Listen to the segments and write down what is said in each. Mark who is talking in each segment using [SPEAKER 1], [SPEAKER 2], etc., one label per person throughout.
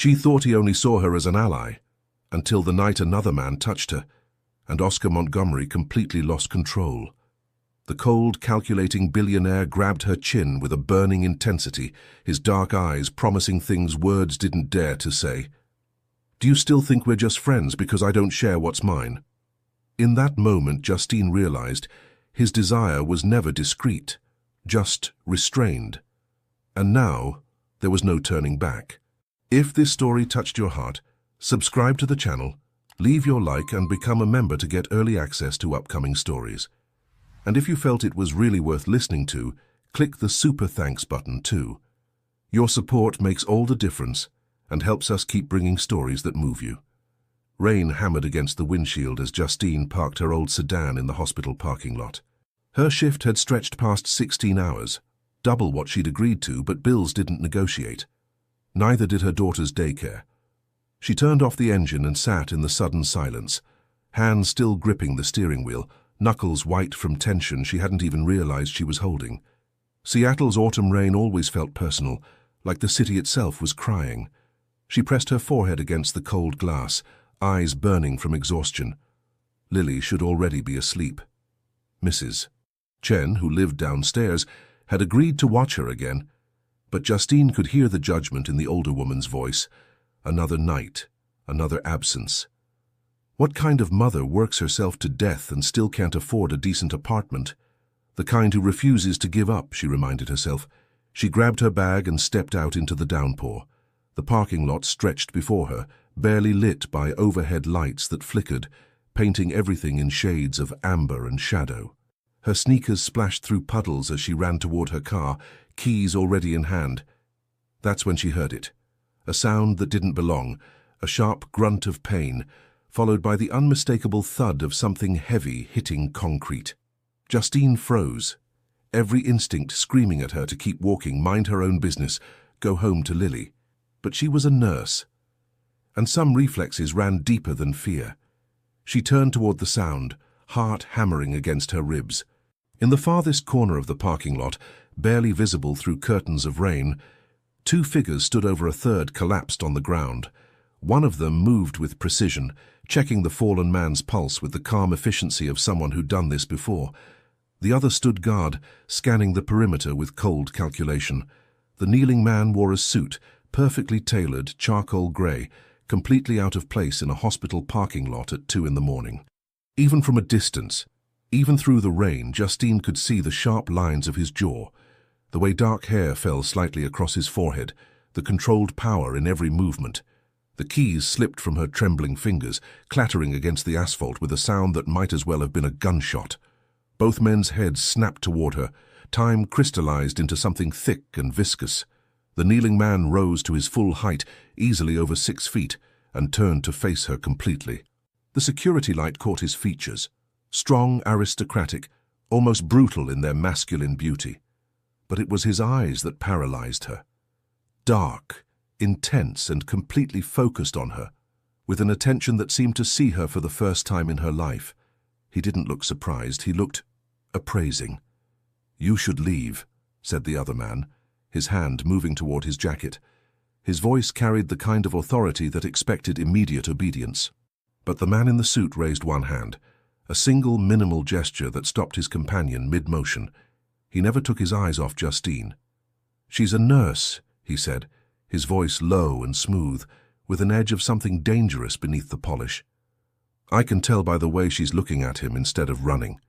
[SPEAKER 1] She thought he only saw her as an ally, until the night another man touched her, and Oscar Montgomery completely lost control. The cold, calculating billionaire grabbed her chin with a burning intensity, his dark eyes promising things words didn't dare to say. "Do you still think we're just friends because I don't share what's mine?" In that moment, Justine realized his desire was never discreet, just restrained. And now, there was no turning back. If this story touched your heart, subscribe to the channel, leave your like and become a member to get early access to upcoming stories. And if you felt it was really worth listening to, click the super thanks button too. Your support makes all the difference and helps us keep bringing stories that move you. Rain hammered against the windshield as Justine parked her old sedan in the hospital parking lot. Her shift had stretched past 16 hours, double what she'd agreed to, but bills didn't negotiate. Neither did her daughter's daycare. She turned off the engine and sat in the sudden silence, hands still gripping the steering wheel, knuckles white from tension she hadn't even realized she was holding. Seattle's autumn rain always felt personal, like the city itself was crying. She pressed her forehead against the cold glass, eyes burning from exhaustion. Lily should already be asleep. Mrs. Chen, who lived downstairs, had agreed to watch her again, but Justine could hear the judgment in the older woman's voice. Another night, another absence. What kind of mother works herself to death and still can't afford a decent apartment? The kind who refuses to give up, she reminded herself. She grabbed her bag and stepped out into the downpour. The parking lot stretched before her, barely lit by overhead lights that flickered, painting everything in shades of amber and shadow. Her sneakers splashed through puddles as she ran toward her car, keys already in hand. That's when she heard it. A sound that didn't belong, a sharp grunt of pain, followed by the unmistakable thud of something heavy hitting concrete. Justine froze, every instinct screaming at her to keep walking, mind her own business, go home to Lily. But she was a nurse, and some reflexes ran deeper than fear. She turned toward the sound, heart hammering against her ribs. In the farthest corner of the parking lot, barely visible through curtains of rain, two figures stood over a third collapsed on the ground. One of them moved with precision, checking the fallen man's pulse with the calm efficiency of someone who'd done this before. The other stood guard, scanning the perimeter with cold calculation. The kneeling man wore a suit, perfectly tailored, charcoal gray, completely out of place in a hospital parking lot at 2 in the morning. Even from a distance, even through the rain, Justine could see the sharp lines of his jaw, the way dark hair fell slightly across his forehead, the controlled power in every movement. The keys slipped from her trembling fingers, clattering against the asphalt with a sound that might as well have been a gunshot. Both men's heads snapped toward her. Time crystallized into something thick and viscous. The kneeling man rose to his full height, easily over 6 feet, and turned to face her completely. The security light caught his features, strong, aristocratic, almost brutal in their masculine beauty. But it was his eyes that paralyzed her. Dark, intense and completely focused on her, with an attention that seemed to see her for the first time in her life. He didn't look surprised, he looked appraising. "You should leave," said the other man, his hand moving toward his jacket. His voice carried the kind of authority that expected immediate obedience. But the man in the suit raised one hand, a single minimal gesture that stopped his companion mid-motion. He never took his eyes off Justine. "She's a nurse," he said, his voice low and smooth, with an edge of something dangerous beneath the polish. "I can tell by the way she's looking at him instead of running."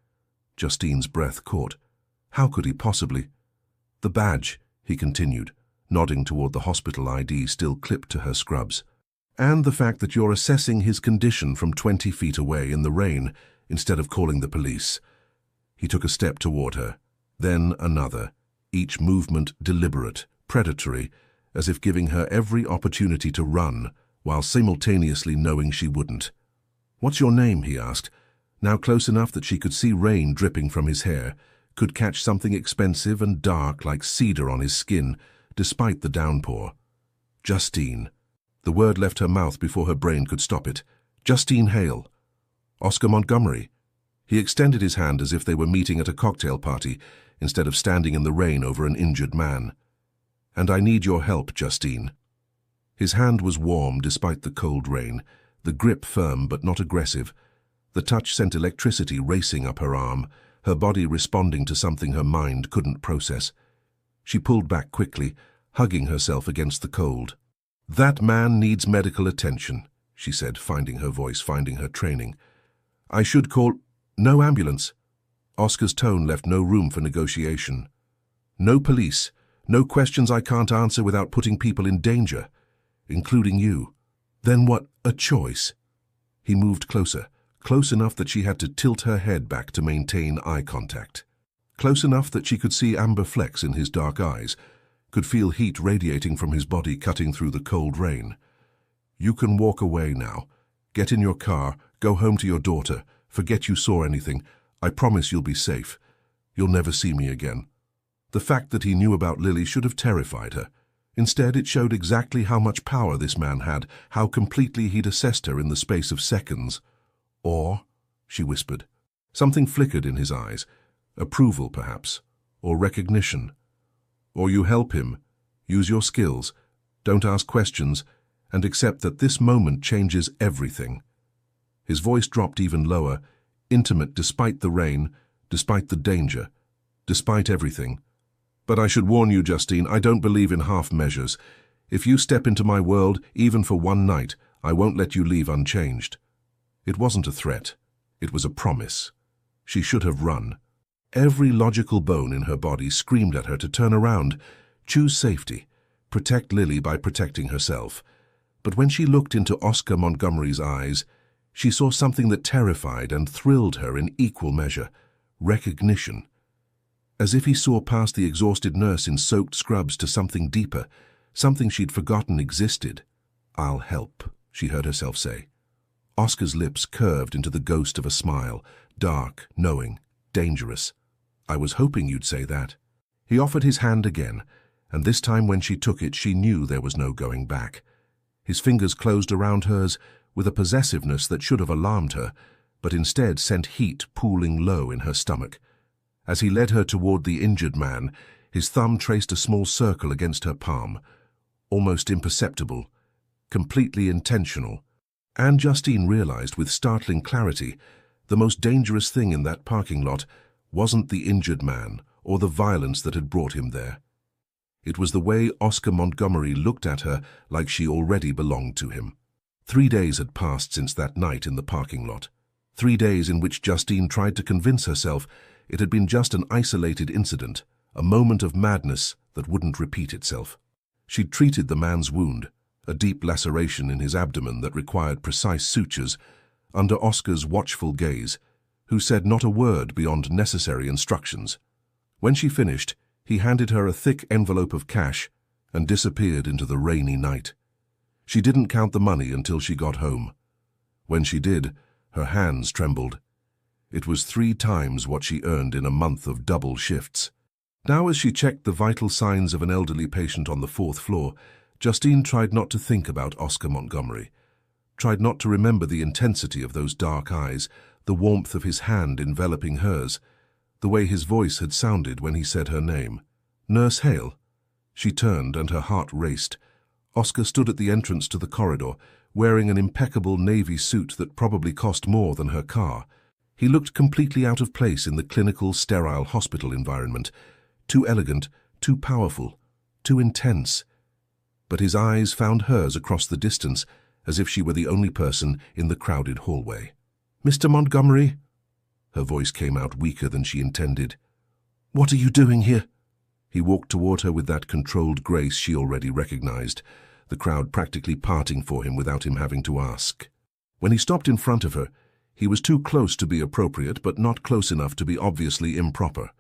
[SPEAKER 1] Justine's breath caught. How could he possibly? "The badge," he continued, nodding toward the hospital ID still clipped to her scrubs. "And the fact that you're assessing his condition from 20 feet away in the rain instead of calling the police." He took a step toward her, then another, each movement deliberate, predatory, as if giving her every opportunity to run, while simultaneously knowing she wouldn't. "What's your name?" he asked, now close enough that she could see rain dripping from his hair, could catch something expensive and dark like cedar on his skin, despite the downpour. "Justine." The word left her mouth before her brain could stop it. "Justine Hale." "Oscar Montgomery." He extended his hand as if they were meeting at a cocktail party, instead of standing in the rain over an injured man. "And I need your help, Justine." His hand was warm despite the cold rain, the grip firm but not aggressive. The touch sent electricity racing up her arm, her body responding to something her mind couldn't process. She pulled back quickly, hugging herself against the cold. "That man needs medical attention," she said, finding her voice, finding her training. "I should call—" "No ambulance." Oscar's tone left no room for negotiation. "No police. No questions I can't answer without putting people in danger, including you." "Then what? A choice?" He moved closer, close enough that she had to tilt her head back to maintain eye contact. Close enough that she could see amber flecks in his dark eyes, could feel heat radiating from his body cutting through the cold rain. "You can walk away now. Get in your car, go home to your daughter, forget you saw anything. I promise you'll be safe. You'll never see me again." The fact that he knew about Lily should have terrified her. Instead, it showed exactly how much power this man had, how completely he'd assessed her in the space of seconds. "Or," she whispered. Something flickered in his eyes. Approval, perhaps, or recognition. "Or you help him, use your skills, don't ask questions, and accept that this moment changes everything." His voice dropped even lower, intimate despite the rain, despite the danger, despite everything. "But I should warn you, Justine, I don't believe in half measures. If you step into my world, even for one night, I won't let you leave unchanged." It wasn't a threat. It was a promise. She should have run. Every logical bone in her body screamed at her to turn around, choose safety, protect Lily by protecting herself. But when she looked into Oscar Montgomery's eyes, she saw something that terrified and thrilled her in equal measure: recognition. As if he saw past the exhausted nurse in soaked scrubs to something deeper, something she'd forgotten existed. "I'll help," she heard herself say. Oscar's lips curved into the ghost of a smile, dark, knowing, dangerous. "I was hoping you'd say that." He offered his hand again, and this time when she took it, she knew there was no going back. His fingers closed around hers with a possessiveness that should have alarmed her, but instead sent heat pooling low in her stomach. As he led her toward the injured man, his thumb traced a small circle against her palm, almost imperceptible, completely intentional. And Justine realized with startling clarity the most dangerous thing in that parking lot wasn't the injured man or the violence that had brought him there. It was the way Oscar Montgomery looked at her like she already belonged to him. 3 days had passed since that night in the parking lot. 3 days in which Justine tried to convince herself it had been just an isolated incident, a moment of madness that wouldn't repeat itself. She'd treated the man's wound, a deep laceration in his abdomen that required precise sutures, under Oscar's watchful gaze, who said not a word beyond necessary instructions. When she finished, he handed her a thick envelope of cash and disappeared into the rainy night. She didn't count the money until she got home. When she did, her hands trembled. It was 3 times what she earned in a month of double shifts. Now, as she checked the vital signs of an elderly patient on the 4th floor, Justine tried not to think about Oscar Montgomery, tried not to remember the intensity of those dark eyes, the warmth of his hand enveloping hers, the way his voice had sounded when he said her name. "Nurse Hale." She turned and her heart raced. Oscar stood at the entrance to the corridor, wearing an impeccable navy suit that probably cost more than her car. He looked completely out of place in the clinical, sterile hospital environment, too elegant, too powerful, too intense. But his eyes found hers across the distance, as if she were the only person in the crowded hallway. "Mr. Montgomery?" Her voice came out weaker than she intended. "What are you doing here?" He walked toward her with that controlled grace she already recognized, the crowd practically parting for him without him having to ask. When he stopped in front of her, he was too close to be appropriate, but not close enough to be obviously improper.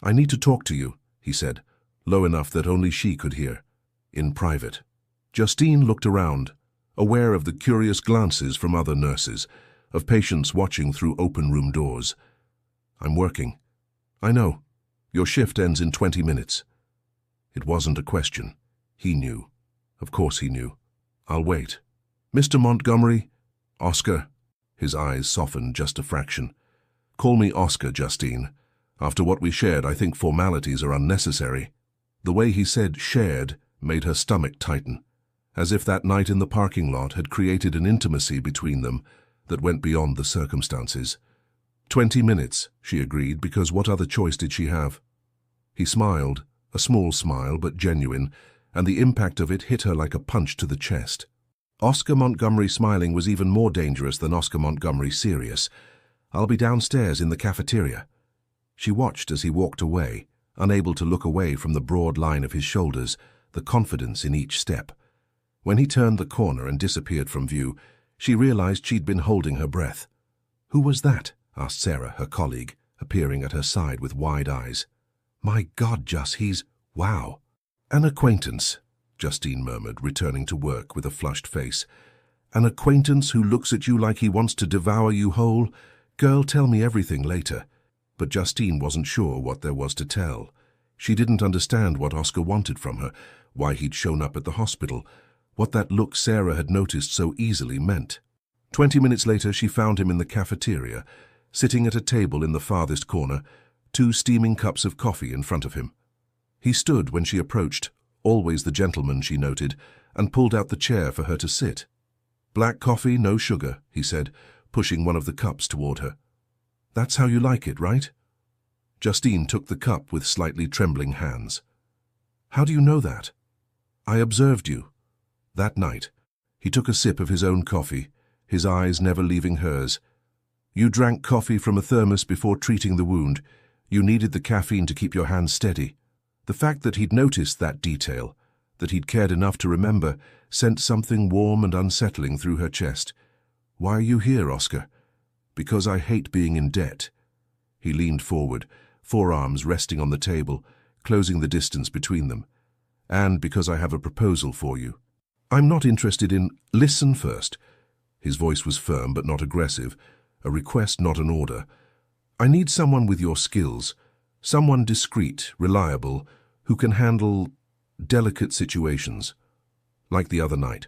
[SPEAKER 1] "I need to talk to you," he said, low enough that only she could hear. "In private." Justine looked around, aware of the curious glances from other nurses, of patients watching through open room doors. "I'm working." "I know. Your shift ends in 20 minutes. It wasn't a question. He knew. Of course he knew. "I'll wait." "Mr. Montgomery?" "Oscar." His eyes softened just a fraction. "Call me Oscar, Justine. After what we shared, I think formalities are unnecessary." The way he said "shared" made her stomach tighten. as if that night in the parking lot had created an intimacy between them that went beyond the circumstances. 20 minutes, she agreed, because what other choice did she have? He smiled, a small smile but genuine, and the impact of it hit her like a punch to the chest. Oscar Montgomery smiling was even more dangerous than Oscar Montgomery serious. "I'll be downstairs in the cafeteria." She watched as he walked away, unable to look away from the broad line of his shoulders, the confidence in each step. When he turned the corner and disappeared from view, she realized she'd been holding her breath. "Who was that?" asked Sarah, her colleague, appearing at her side with wide eyes. "My God, Just, he's... wow." "An acquaintance," Justine murmured, returning to work with a flushed face. "An acquaintance who looks at you like he wants to devour you whole? Girl, tell me everything later." But Justine wasn't sure what there was to tell. She didn't understand what Oscar wanted from her, why he'd shown up at the hospital, what that look Sarah had noticed so easily meant. 20 minutes later, she found him in the cafeteria, sitting at a table in the farthest corner, 2 steaming cups of coffee in front of him. He stood when she approached, always the gentleman, she noted, and pulled out the chair for her to sit. "Black coffee, no sugar," he said, pushing one of the cups toward her. "That's how you like it, right?" Justine took the cup with slightly trembling hands. "How do you know that?" "I observed you." That night, he took a sip of his own coffee, his eyes never leaving hers. "You drank coffee from a thermos before treating the wound. You needed the caffeine to keep your hands steady." The fact that he'd noticed that detail, that he'd cared enough to remember, sent something warm and unsettling through her chest. "Why are you here, Oscar?" "Because I hate being in debt." He leaned forward, forearms resting on the table, closing the distance between them. "And because I have a proposal for you." "I'm not interested in—" "Listen first." His voice was firm but not aggressive, a request, not an order. "I need someone with your skills, someone discreet, reliable, who can handle delicate situations, like the other night.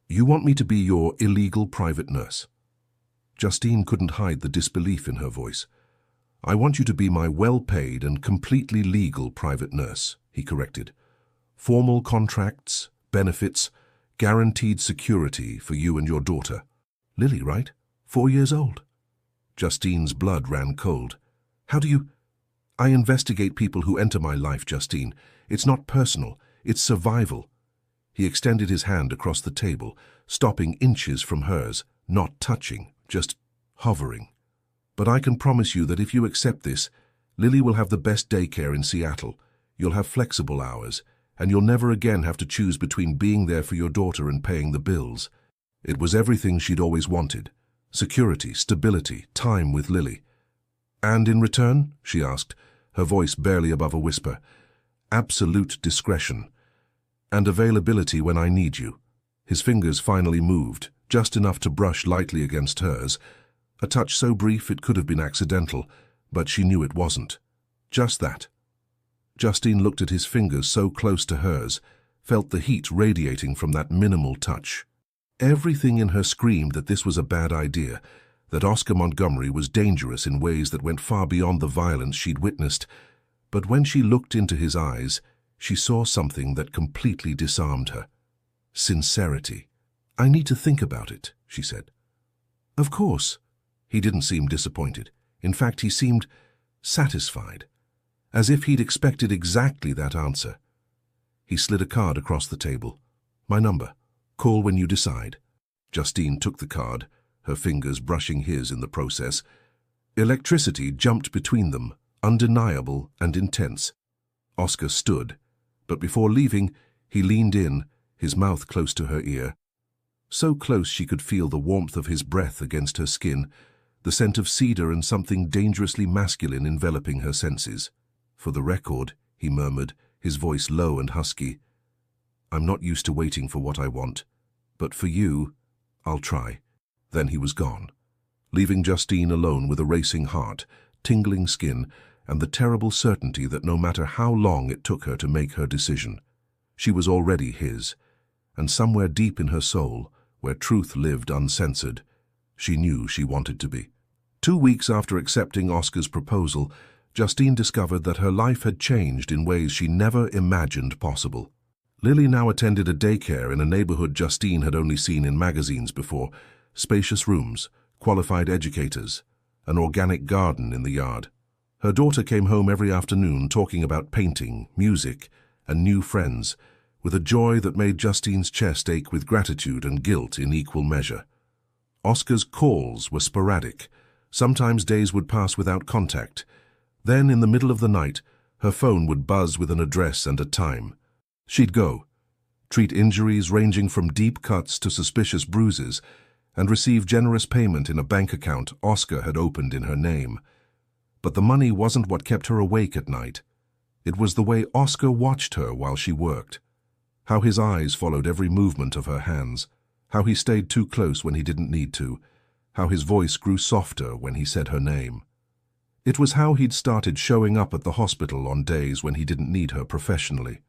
[SPEAKER 1] You want me to be your illegal private nurse?" Justine couldn't hide the disbelief in her voice. "I want you to be my well-paid and completely legal private nurse," he corrected. "Formal contracts, benefits, guaranteed security for you and your daughter. Lily, right? 4 years old." Justine's blood ran cold. "How do you—" "I investigate people who enter my life, Justine. It's not personal, it's survival." He extended his hand across the table, stopping inches from hers, not touching, just hovering. "But I can promise you that if you accept this, Lily will have the best daycare in Seattle. You'll have flexible hours, and you'll never again have to choose between being there for your daughter and paying the bills." It was everything she'd always wanted. Security, stability, time with Lily. "And in return?" she asked, her voice barely above a whisper. "Absolute discretion. And availability when I need you." His fingers finally moved, just enough to brush lightly against hers. A touch so brief it could have been accidental, but she knew it wasn't. Just that. Justine looked at his fingers so close to hers, felt the heat radiating from that minimal touch. Everything in her screamed that this was a bad idea, that Oscar Montgomery was dangerous in ways that went far beyond the violence she'd witnessed. But when she looked into his eyes, she saw something that completely disarmed her. Sincerity. "I need to think about it," she said. "Of course." He didn't seem disappointed. In fact, he seemed satisfied, as if he'd expected exactly that answer. He slid a card across the table. "My number. Call when you decide." Justine took the card, her fingers brushing his in the process. Electricity jumped between them, undeniable and intense. Oscar stood, but before leaving, he leaned in, his mouth close to her ear. So close she could feel the warmth of his breath against her skin, the scent of cedar and something dangerously masculine enveloping her senses. "For the record," he murmured, his voice low and husky, "I'm not used to waiting for what I want, but for you, I'll try." Then he was gone, leaving Justine alone with a racing heart, tingling skin, and the terrible certainty that no matter how long it took her to make her decision, she was already his, and somewhere deep in her soul, where truth lived uncensored, she knew she wanted to be. 2 weeks after accepting Oscar's proposal, Justine discovered that her life had changed in ways she never imagined possible. Lily now attended a daycare in a neighborhood Justine had only seen in magazines before. Spacious rooms, qualified educators, an organic garden in the yard. Her daughter came home every afternoon talking about painting, music, and new friends, with a joy that made Justine's chest ache with gratitude and guilt in equal measure. Oscar's calls were sporadic. Sometimes days would pass without contact. Then, in the middle of the night, her phone would buzz with an address and a time. She'd go, treat injuries ranging from deep cuts to suspicious bruises, and receive generous payment in a bank account Oscar had opened in her name. But the money wasn't what kept her awake at night. It was the way Oscar watched her while she worked. How his eyes followed every movement of her hands. How he stayed too close when he didn't need to. How his voice grew softer when he said her name. It was how he'd started showing up at the hospital on days when he didn't need her professionally.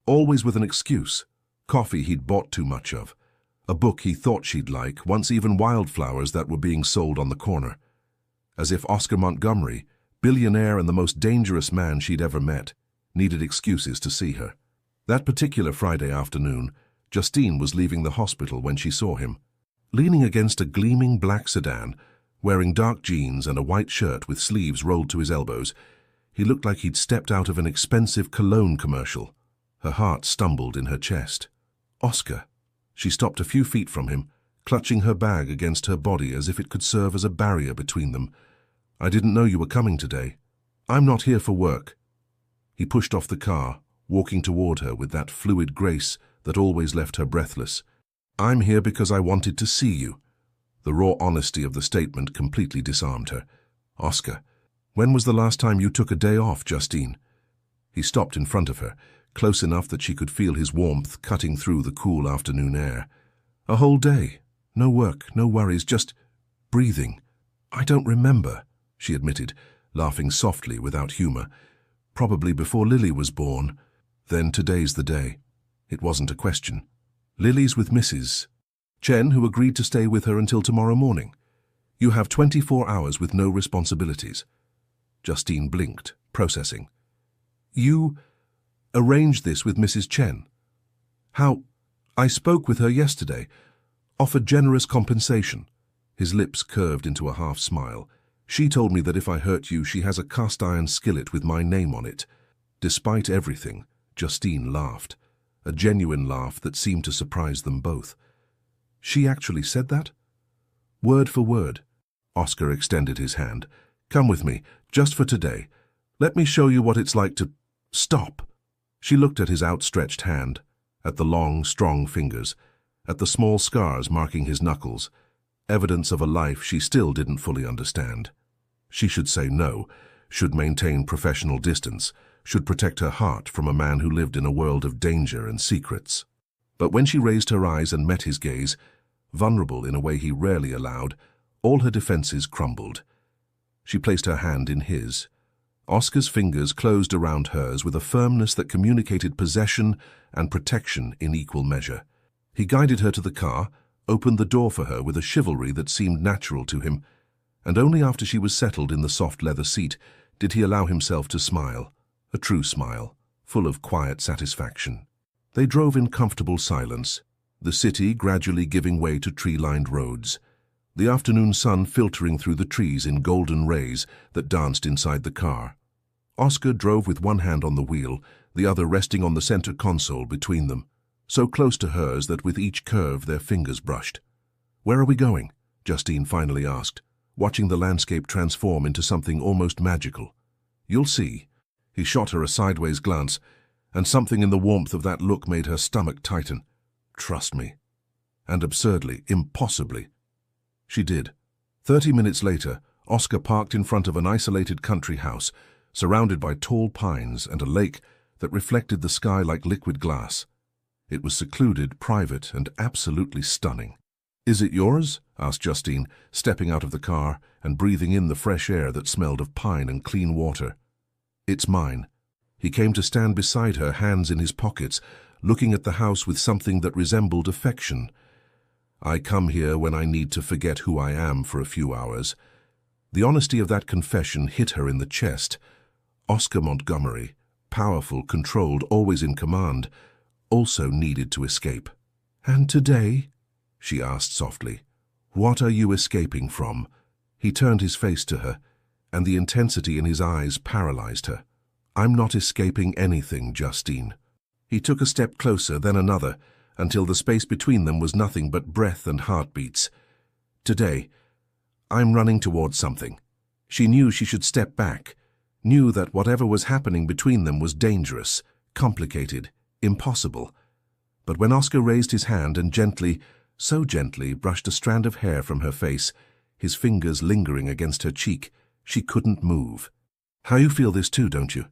[SPEAKER 1] Always with an excuse. Coffee he'd bought too much of. A book he thought she'd like, once even wildflowers that were being sold on the corner. As if Oscar Montgomery, billionaire and the most dangerous man she'd ever met, needed excuses to see her. That particular Friday afternoon, Justine was leaving the hospital when she saw him. Leaning against a gleaming black sedan, wearing dark jeans and a white shirt with sleeves rolled to his elbows, he looked like he'd stepped out of an expensive cologne commercial. Her heart stumbled in her chest. Oscar. She stopped a few feet from him, clutching her bag against her body as if it could serve as a barrier between them. I didn't know you were coming today. I'm not here for work. He pushed off the car, walking toward her with that fluid grace that always left her breathless. I'm here because I wanted to see you. The raw honesty of the statement completely disarmed her. Oscar, when was the last time you took a day off, Justine? He stopped in front of her, close enough that she could feel his warmth cutting through the cool afternoon air. A whole day. No work, no worries, just breathing. I don't remember, she admitted, laughing softly without humor. Probably before Lily was born. Then today's the day. It wasn't a question. Lily's with Mrs. Chen, who agreed to stay with her until tomorrow morning. You have 24 hours with no responsibilities. Justine blinked, processing. You arranged this with Mrs. Chen? How? I spoke with her yesterday. Offered generous compensation. His lips curved into a half smile. She told me that if I hurt you, she has a cast-iron skillet with my name on it. Despite everything, Justine laughed. A genuine laugh that seemed to surprise them both. She actually said that? Word for word. Oscar extended his hand. Come with me, just for today. Let me show you what it's like to... Stop. She looked at his outstretched hand, at the long, strong fingers, at the small scars marking his knuckles, evidence of a life she still didn't fully understand. She should say no, should maintain professional distance, should protect her heart from a man who lived in a world of danger and secrets. But when she raised her eyes and met his gaze, vulnerable in a way he rarely allowed, all her defenses crumbled. She placed her hand in his. Oscar's fingers closed around hers with a firmness that communicated possession and protection in equal measure. He guided her to the car, opened the door for her with a chivalry that seemed natural to him, and only after she was settled in the soft leather seat did he allow himself to smile, a true smile, full of quiet satisfaction. They drove in comfortable silence, the city gradually giving way to tree-lined roads, the afternoon sun filtering through the trees in golden rays that danced inside the car. Oscar drove with one hand on the wheel, the other resting on the center console between them, so close to hers that with each curve their fingers brushed. Where are we going? Justine finally asked, watching the landscape transform into something almost magical. You'll see. He shot her a sideways glance, and something in the warmth of that look made her stomach tighten. Trust me. And absurdly, impossibly, she did. 30 minutes later, Oscar parked in front of an isolated country house, surrounded by tall pines and a lake that reflected the sky like liquid glass. It was secluded, private, and absolutely stunning. Is it yours? Asked Justine, stepping out of the car and breathing in the fresh air that smelled of pine and clean water. It's mine. He came to stand beside her, hands in his pockets, looking at the house with something that resembled affection. I come here when I need to forget who I am for a few hours. The honesty of that confession hit her in the chest. Oscar Montgomery, powerful, controlled, always in command, also needed to escape. "And today?" she asked softly. "What are you escaping from?" He turned his face to her, and the intensity in his eyes paralyzed her. "I'm not escaping anything, Justine." He took a step closer, then another, until the space between them was nothing but breath and heartbeats. "Today, I'm running towards something." She knew she should step back, knew that whatever was happening between them was dangerous, complicated, impossible. But when Oscar raised his hand and gently, so gently, brushed a strand of hair from her face, his fingers lingering against her cheek, she couldn't move. "How you feel this too, don't you?"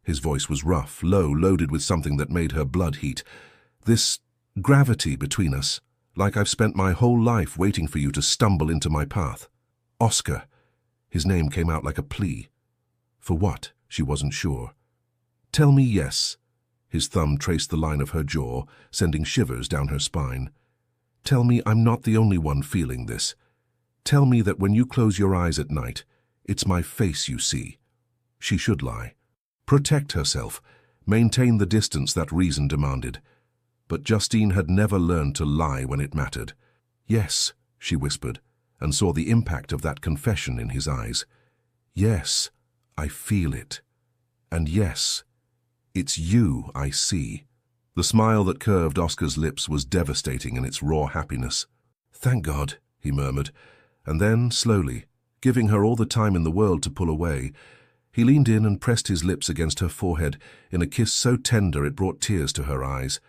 [SPEAKER 1] His voice was rough, low, loaded with something that made her blood heat. "This gravity between us, like I've spent my whole life waiting for you to stumble into my path." "Oscar." His name came out like a plea. For what? She wasn't sure. "Tell me yes." His thumb traced the line of her jaw, sending shivers down her spine. "Tell me I'm not the only one feeling this. Tell me that when you close your eyes at night, it's my face you see." She should lie. Protect herself. Maintain the distance that reason demanded. But Justine had never learned to lie when it mattered. "Yes," she whispered, and saw the impact of that confession in his eyes. "Yes, I feel it. And yes, it's you I see." The smile that curved Oscar's lips was devastating in its raw happiness. "Thank God," he murmured, and then, slowly, giving her all the time in the world to pull away, he leaned in and pressed his lips against her forehead in a kiss so tender it brought tears to her eyes.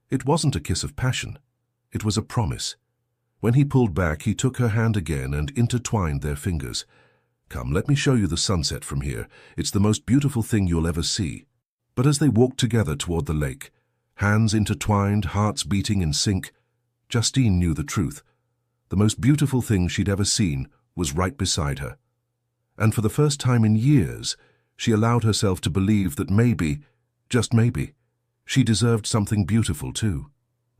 [SPEAKER 1] It wasn't a kiss of passion. It was a promise. When he pulled back, he took her hand again and intertwined their fingers. "Come, let me show you the sunset from here. It's the most beautiful thing you'll ever see." But as they walked together toward the lake, hands intertwined, hearts beating in sync, Justine knew the truth. The most beautiful thing she'd ever seen was right beside her. And for the first time in years, she allowed herself to believe that maybe, just maybe, she deserved something beautiful too.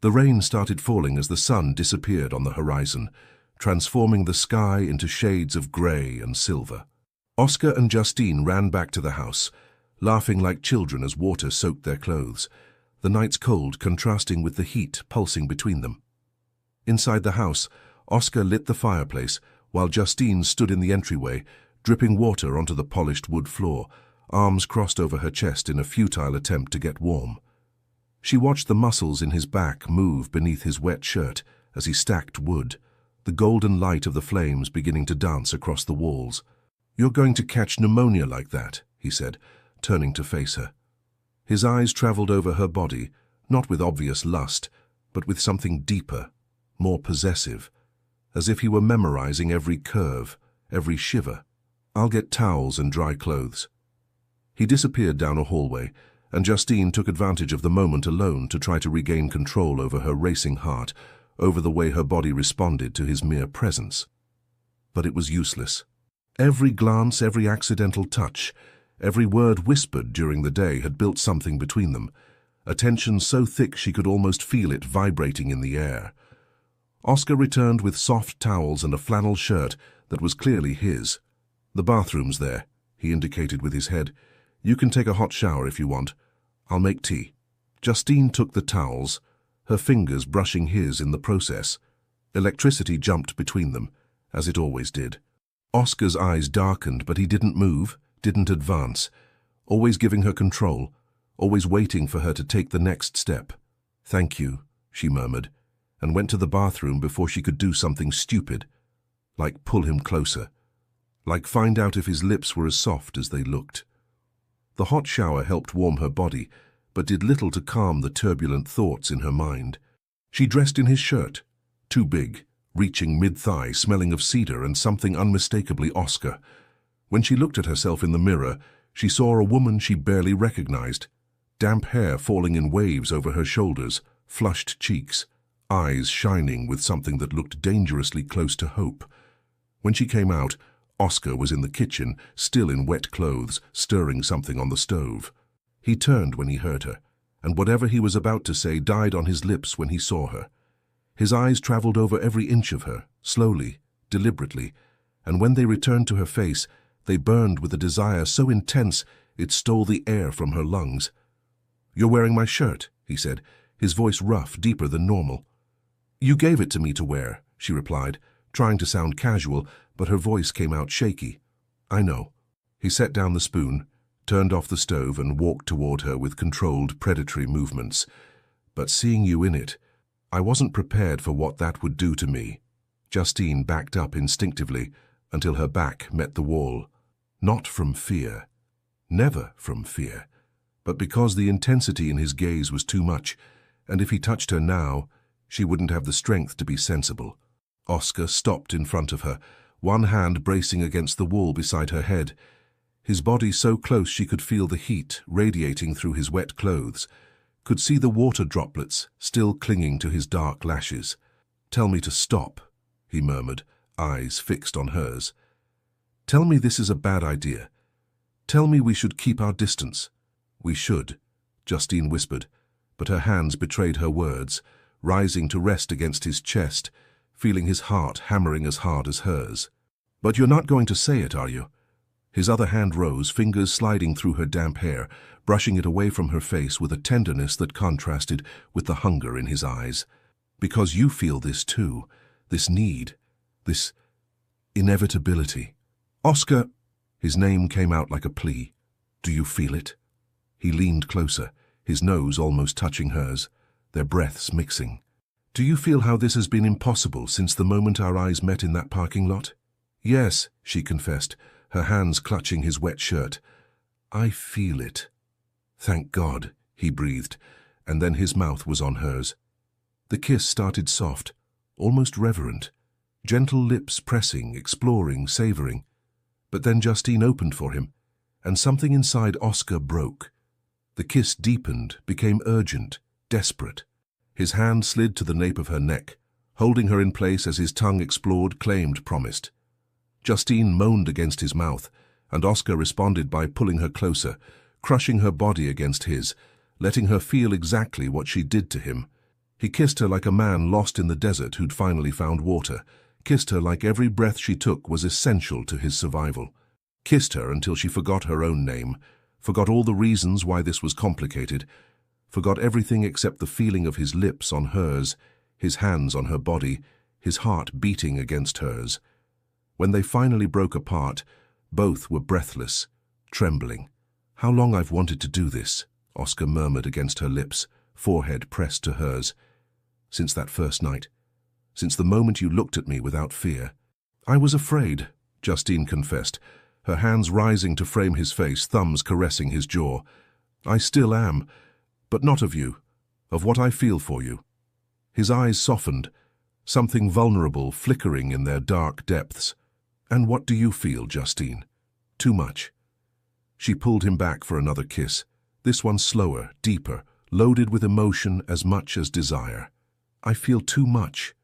[SPEAKER 1] The rain started falling as the sun disappeared on the horizon, transforming the sky into shades of grey and silver. Oscar and Justine ran back to the house, laughing like children as water soaked their clothes, the night's cold contrasting with the heat pulsing between them. Inside the house, Oscar lit the fireplace, while Justine stood in the entryway, dripping water onto the polished wood floor, arms crossed over her chest in a futile attempt to get warm. She watched the muscles in his back move beneath his wet shirt as he stacked wood, the golden light of the flames beginning to dance across the walls. "You're going to catch pneumonia like that," he said, turning to face her. His eyes traveled over her body, not with obvious lust, but with something deeper, more possessive, as if he were memorizing every curve, every shiver. "I'll get towels and dry clothes." He disappeared down a hallway, and Justine took advantage of the moment alone to try to regain control over her racing heart, over the way her body responded to his mere presence. But it was useless. Every glance, every accidental touch, every word whispered during the day had built something between them, a tension so thick she could almost feel it vibrating in the air. Oscar returned with soft towels and a flannel shirt that was clearly his. "The bathroom's there," he indicated with his head. "You can take a hot shower if you want. I'll make tea." Justine took the towels, her fingers brushing his in the process. Electricity jumped between them, as it always did. Oscar's eyes darkened, but he didn't move, didn't advance, always giving her control, always waiting for her to take the next step. "Thank you," she murmured, and went to the bathroom before she could do something stupid, like pull him closer, like find out if his lips were as soft as they looked. The hot shower helped warm her body, but did little to calm the turbulent thoughts in her mind. She dressed in his shirt, too big, reaching mid-thigh, smelling of cedar and something unmistakably Oscar. When she looked at herself in the mirror, she saw a woman she barely recognized, damp hair falling in waves over her shoulders, flushed cheeks, eyes shining with something that looked dangerously close to hope. When she came out, Oscar was in the kitchen, still in wet clothes, stirring something on the stove. He turned when he heard her, and whatever he was about to say died on his lips when he saw her. His eyes traveled over every inch of her, slowly, deliberately, and when they returned to her face, they burned with a desire so intense it stole the air from her lungs. "You're wearing my shirt," he said, his voice rough, deeper than normal. "You gave it to me to wear," she replied, trying to sound casual, but her voice came out shaky. "I know." He set down the spoon, turned off the stove and walked toward her with controlled, predatory movements. "But seeing you in it, I wasn't prepared for what that would do to me." Justine backed up instinctively until her back met the wall. Not from fear. Never from fear. But because the intensity in his gaze was too much, and if he touched her now, she wouldn't have the strength to be sensible. Oscar stopped in front of her, one hand bracing against the wall beside her head. His body so close she could feel the heat radiating through his wet clothes, could see the water droplets still clinging to his dark lashes. "Tell me to stop," he murmured, eyes fixed on hers. "Tell me this is a bad idea. Tell me we should keep our distance." "We should," Justine whispered, but her hands betrayed her words, rising to rest against his chest, feeling his heart hammering as hard as hers. "But you're not going to say it, are you?" His other hand rose, fingers sliding through her damp hair, brushing it away from her face with a tenderness that contrasted with the hunger in his eyes. "Because you feel this too, this need, this inevitability." "Oscar," his name came out like a plea. "Do you feel it?" He leaned closer, his nose almost touching hers, their breaths mixing. "Do you feel how this has been impossible since the moment our eyes met in that parking lot?" "Yes," she confessed, her hands clutching his wet shirt. "I feel it." "Thank God," he breathed, and then his mouth was on hers. The kiss started soft, almost reverent, gentle lips pressing, exploring, savoring. But then Justine opened for him, and something inside Oscar broke. The kiss deepened, became urgent, desperate. His hand slid to the nape of her neck, holding her in place as his tongue explored, claimed, promised. Justine moaned against his mouth, and Oscar responded by pulling her closer, crushing her body against his, letting her feel exactly what she did to him. He kissed her like a man lost in the desert who'd finally found water, kissed her like every breath she took was essential to his survival, kissed her until she forgot her own name, forgot all the reasons why this was complicated, forgot everything except the feeling of his lips on hers, his hands on her body, his heart beating against hers. When they finally broke apart, both were breathless, trembling. "How long I've wanted to do this," Oscar murmured against her lips, forehead pressed to hers. "Since that first night. Since the moment you looked at me without fear." "I was afraid," Justine confessed, her hands rising to frame his face, thumbs caressing his jaw. "I still am, but not of you, of what I feel for you." His eyes softened, something vulnerable flickering in their dark depths. "And what do you feel, Justine?" "Too much." She pulled him back for another kiss, this one slower, deeper, loaded with emotion as much as desire. "I feel too much.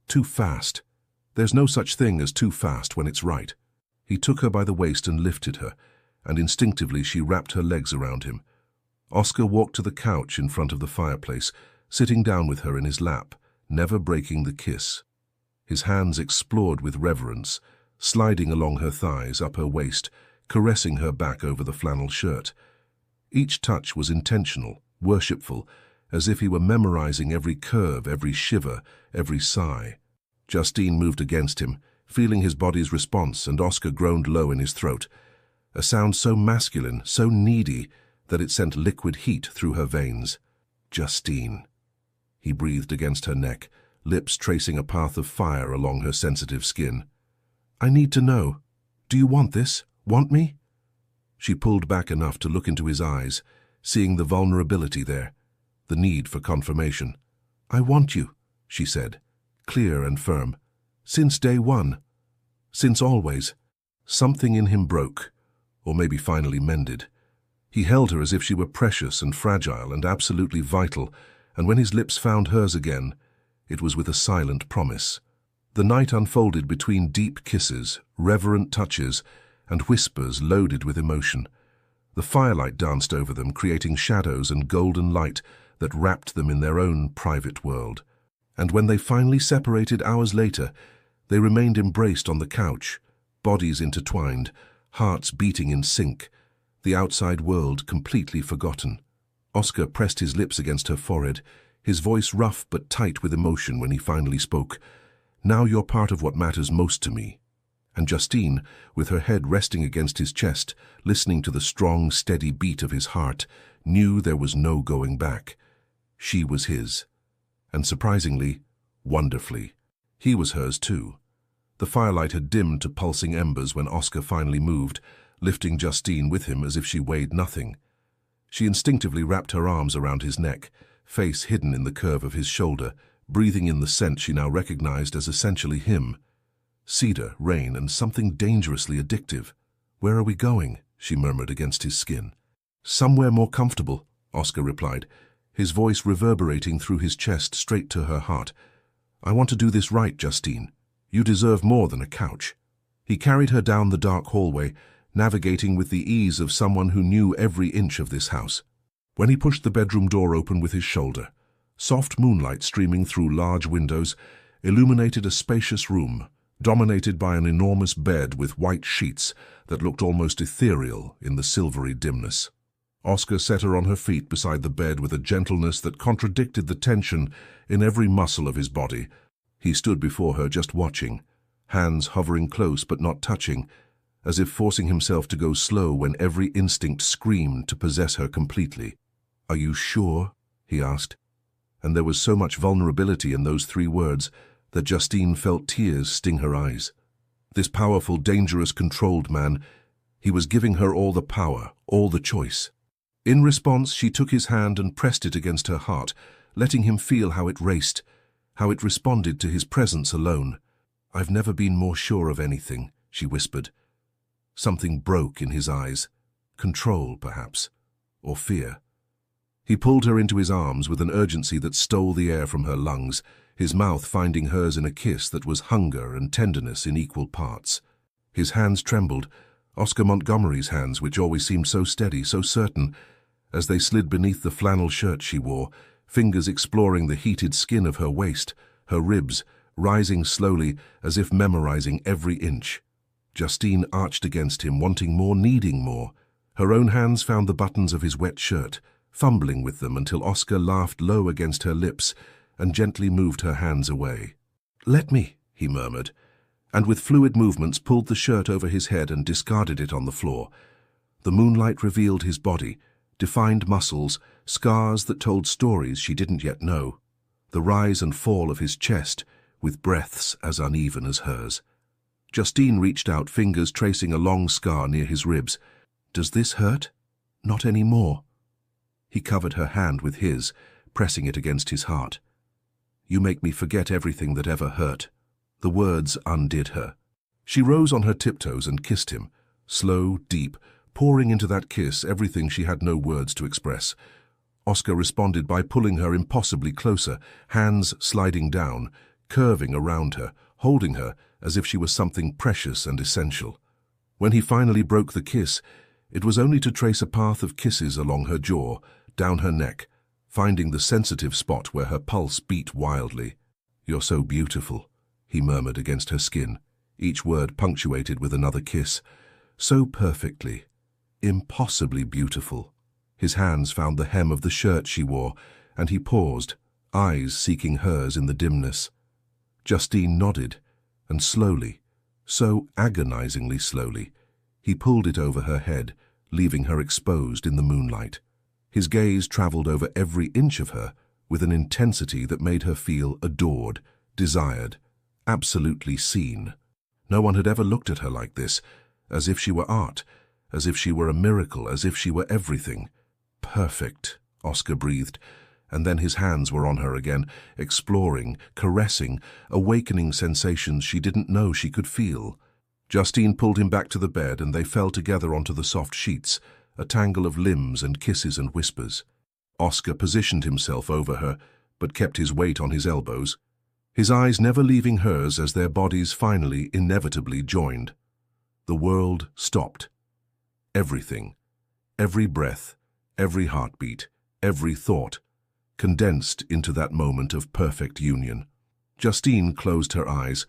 [SPEAKER 1] Too fast. There's no such thing as too fast when it's right." He took her by the waist and lifted her, and instinctively she wrapped her legs around him. Oscar walked to the couch in front of the fireplace, sitting down with her in his lap, never breaking the kiss. His hands explored with reverence, sliding along her thighs, up her waist, caressing her back over the flannel shirt. Each touch was intentional, worshipful, as if he were memorizing every curve, every shiver, every sigh. Justine moved against him, feeling his body's response, and Oscar groaned low in his throat, a sound so masculine, so needy, that it sent liquid heat through her veins. "Justine." He breathed against her neck, lips tracing a path of fire along her sensitive skin. "I need to know. Do you want this? Want me?" She pulled back enough to look into his eyes, seeing the vulnerability there, the need for confirmation. "I want you," she said, clear and firm. "Since day one. Since always." Something in him broke, or maybe finally mended. He held her as if she were precious and fragile and absolutely vital, and when his lips found hers again, it was with a silent promise. The night unfolded between deep kisses, reverent touches, and whispers loaded with emotion. The firelight danced over them, creating shadows and golden light that wrapped them in their own private world. And when they finally separated hours later, they remained embraced on the couch, bodies intertwined, hearts beating in sync, the outside world completely forgotten. Oscar pressed his lips against her forehead, his voice rough but tight with emotion when he finally spoke. "Now you're part of what matters most to me." And Justine, with her head resting against his chest, listening to the strong, steady beat of his heart, knew there was no going back. She was his. And surprisingly, wonderfully, he was hers too. The firelight had dimmed to pulsing embers when Oscar finally moved, lifting Justine with him as if she weighed nothing. She instinctively wrapped her arms around his neck, face hidden in the curve of his shoulder, breathing in the scent she now recognized as essentially him. Cedar, rain, and something dangerously addictive. "Where are we going?" she murmured against his skin. "Somewhere more comfortable," Oscar replied, his voice reverberating through his chest straight to her heart. "I want to do this right, Justine. You deserve more than a couch." He carried her down the dark hallway, navigating with the ease of someone who knew every inch of this house. When he pushed the bedroom door open with his shoulder, soft moonlight streaming through large windows illuminated a spacious room, dominated by an enormous bed with white sheets that looked almost ethereal in the silvery dimness. Oscar set her on her feet beside the bed with a gentleness that contradicted the tension in every muscle of his body. He stood before her just watching, hands hovering close but not touching, as if forcing himself to go slow when every instinct screamed to possess her completely. "Are you sure?" he asked. And there was so much vulnerability in those 3 words that Justine felt tears sting her eyes. This powerful, dangerous, controlled man, he was giving her all the power, all the choice. In response, she took his hand and pressed it against her heart, letting him feel how it raced, how it responded to his presence alone. "I've never been more sure of anything," she whispered. Something broke in his eyes. Control, perhaps, or fear. He pulled her into his arms with an urgency that stole the air from her lungs, his mouth finding hers in a kiss that was hunger and tenderness in equal parts. His hands trembled, Oscar Montgomery's hands, which always seemed so steady, so certain, as they slid beneath the flannel shirt she wore, fingers exploring the heated skin of her waist, her ribs, rising slowly as if memorizing every inch. Justine arched against him, wanting more, needing more. Her own hands found the buttons of his wet shirt, fumbling with them until Oscar laughed low against her lips and gently moved her hands away. "Let me," he murmured, and with fluid movements pulled the shirt over his head and discarded it on the floor. The moonlight revealed his body, defined muscles, scars that told stories she didn't yet know. The rise and fall of his chest, with breaths as uneven as hers. Justine reached out, fingers tracing a long scar near his ribs. "Does this hurt?" "Not anymore." He covered her hand with his, pressing it against his heart. "You make me forget everything that ever hurt." The words undid her. She rose on her tiptoes and kissed him, slow, deep, pouring into that kiss everything she had no words to express. Oscar responded by pulling her impossibly closer, hands sliding down, curving around her, holding her as if she was something precious and essential. When he finally broke the kiss, it was only to trace a path of kisses along her jaw, down her neck, finding the sensitive spot where her pulse beat wildly. "You're so beautiful," he murmured against her skin, each word punctuated with another kiss. "So perfectly, impossibly beautiful." His hands found the hem of the shirt she wore, and he paused, eyes seeking hers in the dimness. Justine nodded, and slowly, so agonizingly slowly, he pulled it over her head, leaving her exposed in the moonlight. His gaze traveled over every inch of her with an intensity that made her feel adored, desired, absolutely seen. No one had ever looked at her like this, as if she were art, as if she were a miracle, as if she were everything. "Perfect," Oscar breathed, and then his hands were on her again, exploring, caressing, awakening sensations she didn't know she could feel. Justine pulled him back to the bed, and they fell together onto the soft sheets, a tangle of limbs and kisses and whispers. Oscar positioned himself over her, but kept his weight on his elbows, his eyes never leaving hers as their bodies finally, inevitably joined. The world stopped. Everything, every breath, every heartbeat, every thought, condensed into that moment of perfect union. Justine closed her eyes,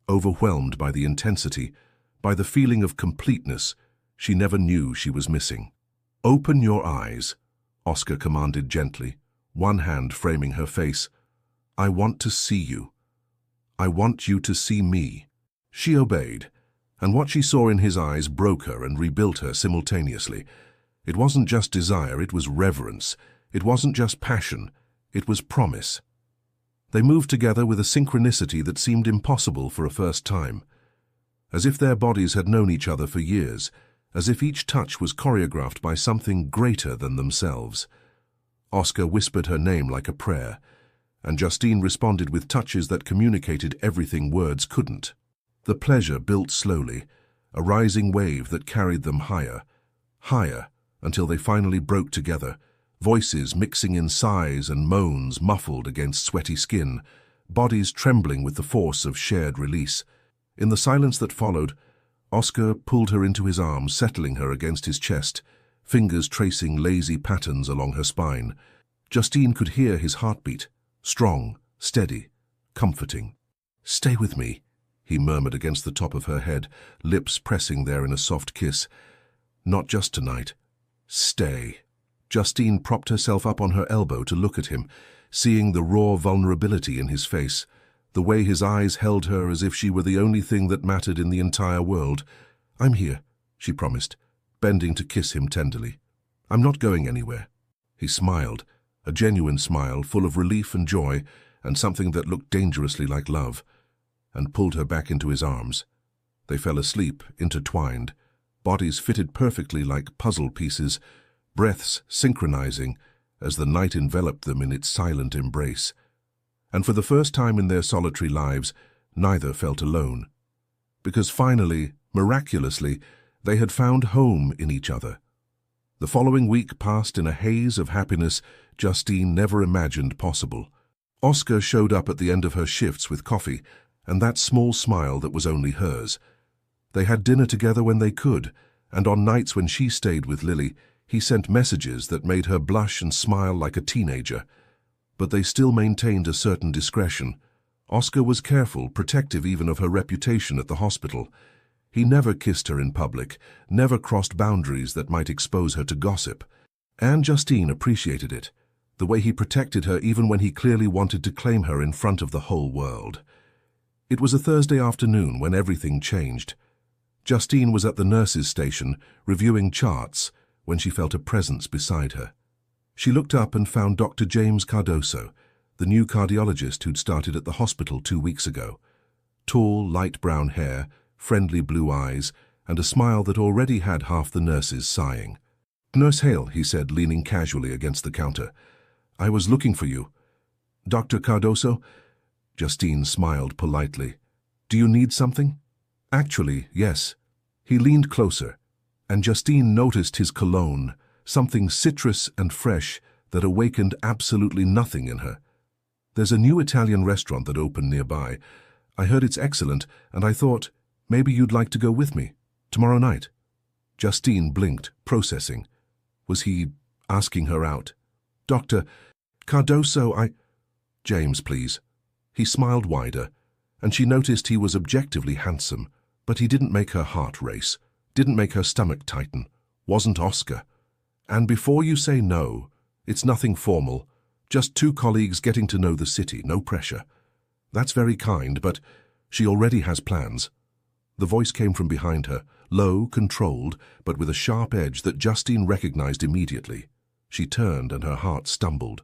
[SPEAKER 1] overwhelmed by the intensity, by the feeling of completeness she never knew she was missing. "Open your eyes," Oscar commanded gently, one hand framing her face. "I want to see you. I want you to see me." She obeyed, and what she saw in his eyes broke her and rebuilt her simultaneously. It wasn't just desire, it was reverence. It wasn't just passion, it was promise. They moved together with a synchronicity that seemed impossible for a first time. As if their bodies had known each other for years, as if each touch was choreographed by something greater than themselves. Oscar whispered her name like a prayer, and Justine responded with touches that communicated everything words couldn't. The pleasure built slowly, a rising wave that carried them higher, higher, until they finally broke together, voices mixing in sighs and moans muffled against sweaty skin, bodies trembling with the force of shared release. In the silence that followed, Oscar pulled her into his arms, settling her against his chest, fingers tracing lazy patterns along her spine. Justine could hear his heartbeat, strong, steady, comforting. "Stay with me," he murmured against the top of her head, lips pressing there in a soft kiss. "Not just tonight. Stay." Justine propped herself up on her elbow to look at him, seeing the raw vulnerability in his face, the way his eyes held her as if she were the only thing that mattered in the entire world. "I'm here," she promised, bending to kiss him tenderly. "I'm not going anywhere." He smiled, a genuine smile full of relief and joy, and something that looked dangerously like love, and pulled her back into his arms. They fell asleep, intertwined, bodies fitted perfectly like puzzle pieces, breaths synchronizing as the night enveloped them in its silent embrace. And for the first time in their solitary lives, neither felt alone. Because finally, miraculously, they had found home in each other. The following week passed in a haze of happiness Justine never imagined possible. Oscar showed up at the end of her shifts with coffee, and that small smile that was only hers. They had dinner together when they could, and on nights when she stayed with Lily, he sent messages that made her blush and smile like a teenager. But they still maintained a certain discretion. Oscar was careful, protective even of her reputation at the hospital. He never kissed her in public, never crossed boundaries that might expose her to gossip. And Justine appreciated it, the way he protected her even when he clearly wanted to claim her in front of the whole world. It was a Thursday afternoon when everything changed. Justine was at the nurse's station, reviewing charts, when she felt a presence beside her. She looked up and found Dr. James Cardoso, the new cardiologist who'd started at the hospital 2 weeks ago. Tall, light brown hair, friendly blue eyes, and a smile that already had half the nurses sighing. "Nurse Hale," he said, leaning casually against the counter. "I was looking for you." "Dr. Cardoso?" Justine smiled politely. "Do you need something?" "Actually, yes." He leaned closer, and Justine noticed his cologne, something citrus and fresh that awakened absolutely nothing in her. "There's a new Italian restaurant that opened nearby. I heard it's excellent, and I thought, maybe you'd like to go with me, tomorrow night." Justine blinked, processing. Was he asking her out? "Dr. Cardoso, James, please." He smiled wider, and she noticed he was objectively handsome, but he didn't make her heart race, didn't make her stomach tighten, wasn't Oscar. "And before you say no, it's nothing formal, just 2 colleagues getting to know the city, no pressure." "That's very kind, but she already has plans." The voice came from behind her, low, controlled, but with a sharp edge that Justine recognized immediately. She turned and her heart stumbled.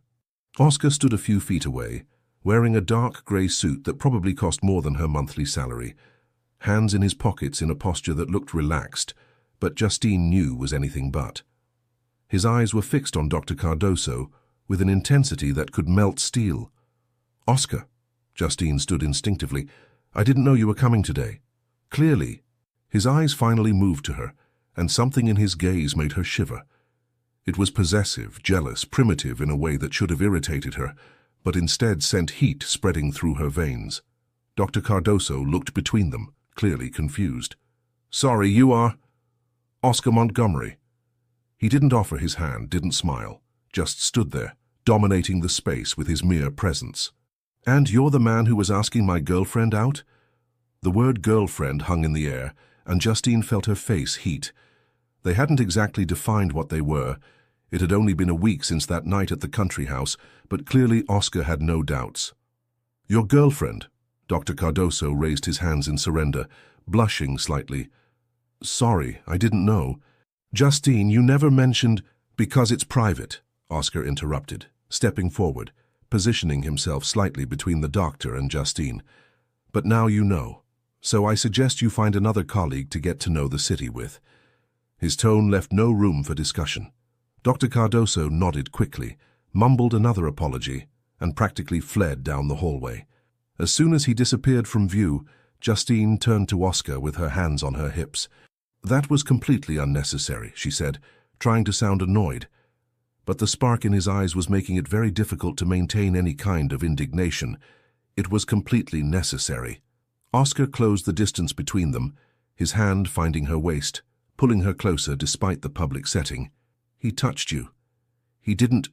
[SPEAKER 1] Oscar stood a few feet away, wearing a dark grey suit that probably cost more than her monthly salary, hands in his pockets in a posture that looked relaxed, but Justine knew was anything but. His eyes were fixed on Dr. Cardoso with an intensity that could melt steel. "Oscar," Justine stood instinctively, "I didn't know you were coming today." Clearly, his eyes finally moved to her, and something in his gaze made her shiver. It was possessive, jealous, primitive in a way that should have irritated her, but instead sent heat spreading through her veins. Dr. Cardoso looked between them, clearly confused. "Sorry, you are—" "Oscar Montgomery." He didn't offer his hand, didn't smile, just stood there, dominating the space with his mere presence. "And you're the man who was asking my girlfriend out?" The word girlfriend hung in the air, and Justine felt her face heat. They hadn't exactly defined what they were. It had only been a week since that night at the country house, but clearly Oscar had no doubts. "Your girlfriend?" Dr. Cardoso raised his hands in surrender, blushing slightly. "Sorry, I didn't know." "Justine, you never mentioned—" "Because it's private," Oscar interrupted, stepping forward, positioning himself slightly between the doctor and Justine. "But now you know, so I suggest you find another colleague to get to know the city with." His tone left no room for discussion. Dr. Cardoso nodded quickly, mumbled another apology, and practically fled down the hallway. As soon as he disappeared from view, Justine turned to Oscar with her hands on her hips. "That was completely unnecessary," she said, trying to sound annoyed. But the spark in his eyes was making it very difficult to maintain any kind of indignation. It was completely necessary. Oscar closed the distance between them, his hand finding her waist, pulling her closer despite the public setting. "He touched you. He didn't—"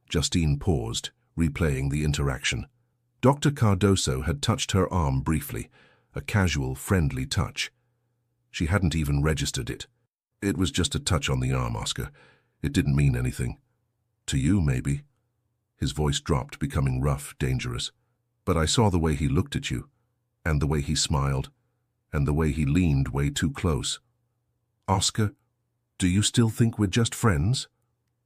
[SPEAKER 1] Justine paused, replaying the interaction. Dr. Cardoso had touched her arm briefly, a casual, friendly touch. She hadn't even registered it. "It was just a touch on the arm, Oscar. It didn't mean anything. To you, maybe." His voice dropped, becoming rough, dangerous. "But I saw the way he looked at you, and the way he smiled, and the way he leaned way too close. Oscar, do you still think we're just friends?"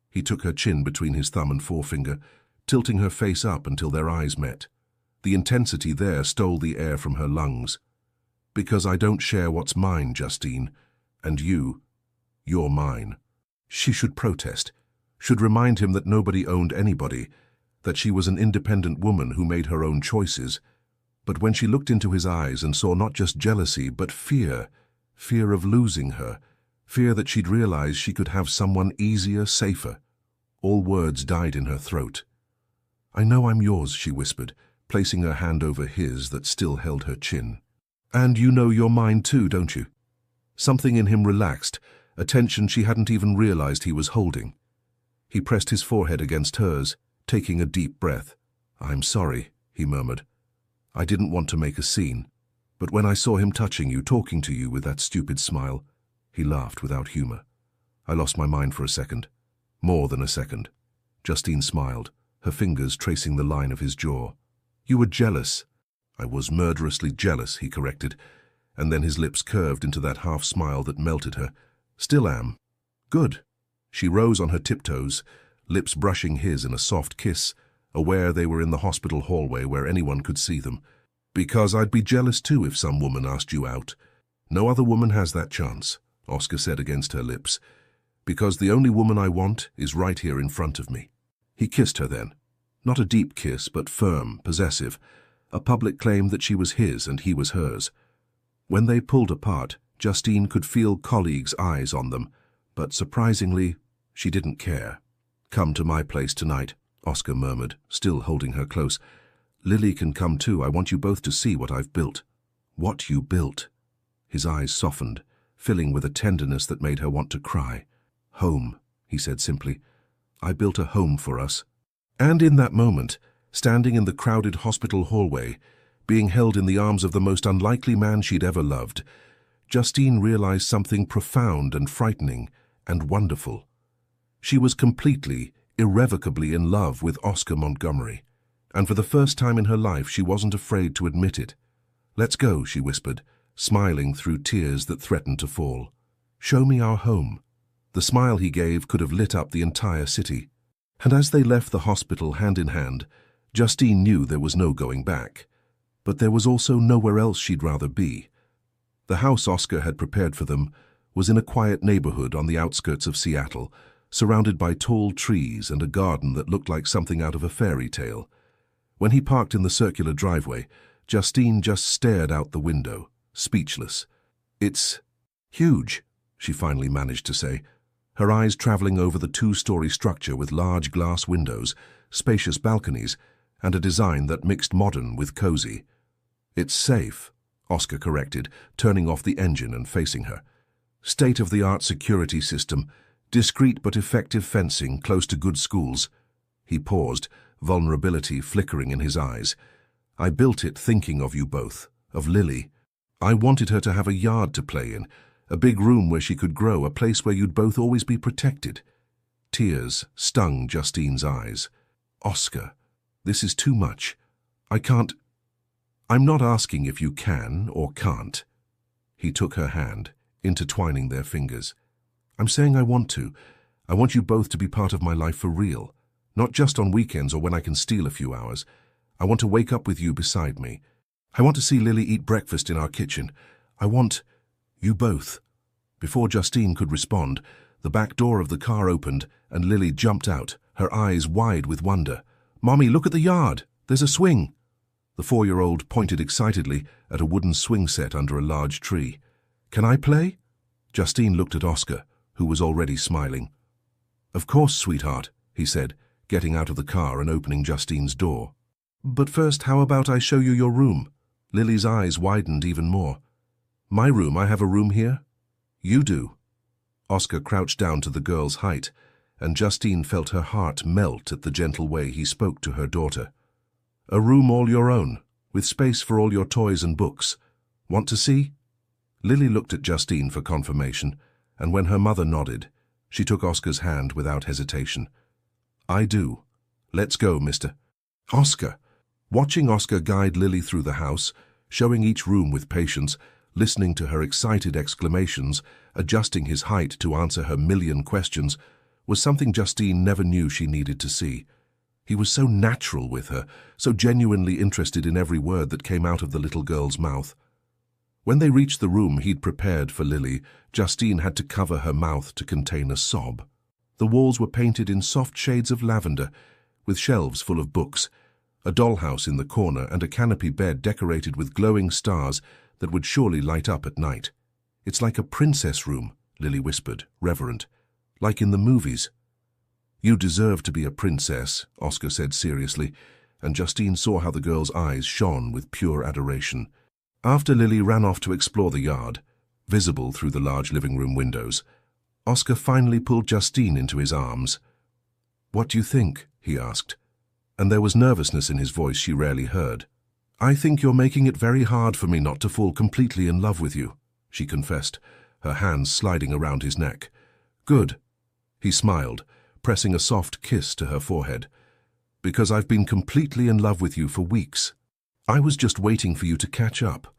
[SPEAKER 1] He took her chin between his thumb and forefinger, tilting her face up until their eyes met. The intensity there stole the air from her lungs. "Because I don't share what's mine, Justine, and you're mine." She should protest, should remind him that nobody owned anybody, that she was an independent woman who made her own choices. But when she looked into his eyes and saw not just jealousy, but fear of losing her, fear that she'd realize she could have someone easier, safer, all words died in her throat. "I know I'm yours," she whispered, placing her hand over his that still held her chin. "And you know you're mine too, don't you?" Something in him relaxed, a tension she hadn't even realized he was holding. He pressed his forehead against hers, taking a deep breath. "I'm sorry," he murmured. "I didn't want to make a scene, but when I saw him touching you, talking to you with that stupid smile—" He laughed without humor. "I lost my mind for a second. More than a second." Justine smiled, her fingers tracing the line of his jaw. "You were jealous." "I was murderously jealous," he corrected, and then his lips curved into that half-smile that melted her. "Still am." "Good." She rose on her tiptoes, lips brushing his in a soft kiss, aware they were in the hospital hallway where anyone could see them. "Because I'd be jealous too if some woman asked you out. No other woman has that chance," Oscar said against her lips. "Because the only woman I want is right here in front of me." He kissed her then. Not a deep kiss, but firm, possessive, a public claim that she was his and he was hers. When they pulled apart, Justine could feel colleagues' eyes on them, but surprisingly, she didn't care. "Come to my place tonight," Oscar murmured, still holding her close. "Lily can come too. I want you both to see what I've built." "What you built?" His eyes softened, filling with a tenderness that made her want to cry. "Home," he said simply. "I built a home for us." And in that moment, standing in the crowded hospital hallway, being held in the arms of the most unlikely man she'd ever loved, Justine realized something profound and frightening and wonderful. She was completely, irrevocably in love with Oscar Montgomery, and for the first time in her life she wasn't afraid to admit it. "Let's go," she whispered, smiling through tears that threatened to fall. "Show me our home." The smile he gave could have lit up the entire city. And as they left the hospital hand in hand, Justine knew there was no going back. But there was also nowhere else she'd rather be. The house Oscar had prepared for them was in a quiet neighborhood on the outskirts of Seattle, surrounded by tall trees and a garden that looked like something out of a fairy tale. When he parked in the circular driveway, Justine just stared out the window, speechless. "It's huge," she finally managed to say, her eyes traveling over the two-story structure with large glass windows, spacious balconies, and a design that mixed modern with cozy. "It's safe," Oscar corrected, turning off the engine and facing her. "State-of-the-art security system, discreet but effective fencing close to good schools." He paused, vulnerability flickering in his eyes. "I built it thinking of you both, of Lily. I wanted her to have a yard to play in, a big room where she could grow, a place where you'd both always be protected. Tears stung Justine's eyes. "Oscar, this is too much. I can't—" "I'm not asking if you can or can't." He took her hand, intertwining their fingers. "I'm saying I want to. I want you both to be part of my life for real. Not just on weekends or when I can steal a few hours. I want to wake up with you beside me. I want to see Lily eat breakfast in our kitchen. I want you both." Before Justine could respond, the back door of the car opened and Lily jumped out, her eyes wide with wonder. "Mommy, look at the yard! There's a swing!" The 4-year-old pointed excitedly at a wooden swing set under a large tree. "Can I play?" Justine looked at Oscar, who was already smiling. "Of course, sweetheart," he said, getting out of the car and opening Justine's door. "But first, how about I show you your room?" Lily's eyes widened even more. "My room? I have a room here?" "You do." Oscar crouched down to the girl's height, and Justine felt her heart melt at the gentle way he spoke to her daughter. "A room all your own, with space for all your toys and books. Want to see?" Lily looked at Justine for confirmation, and when her mother nodded, she took Oscar's hand without hesitation. "I do. Let's go, mister." Oscar. Watching Oscar guide Lily through the house, showing each room with patience, listening to her excited exclamations, adjusting his height to answer her million questions, was something Justine never knew she needed to see. He was so natural with her, so genuinely interested in every word that came out of the little girl's mouth. When they reached the room he'd prepared for Lily, Justine had to cover her mouth to contain a sob. The walls were painted in soft shades of lavender, with shelves full of books, a dollhouse in the corner and a canopy bed decorated with glowing stars that would surely light up at night. "It's like a princess room," Lily whispered, reverent. "Like in the movies." "You deserve to be a princess," Oscar said seriously, and Justine saw how the girl's eyes shone with pure adoration. After Lily ran off to explore the yard, visible through the large living room windows, Oscar finally pulled Justine into his arms. "What do you think?" he asked, and there was nervousness in his voice she rarely heard. "I think you're making it very hard for me not to fall completely in love with you," she confessed, her hands sliding around his neck. "Good." He smiled, pressing a soft kiss to her forehead. "Because I've been completely in love with you for weeks. I was just waiting for you to catch up."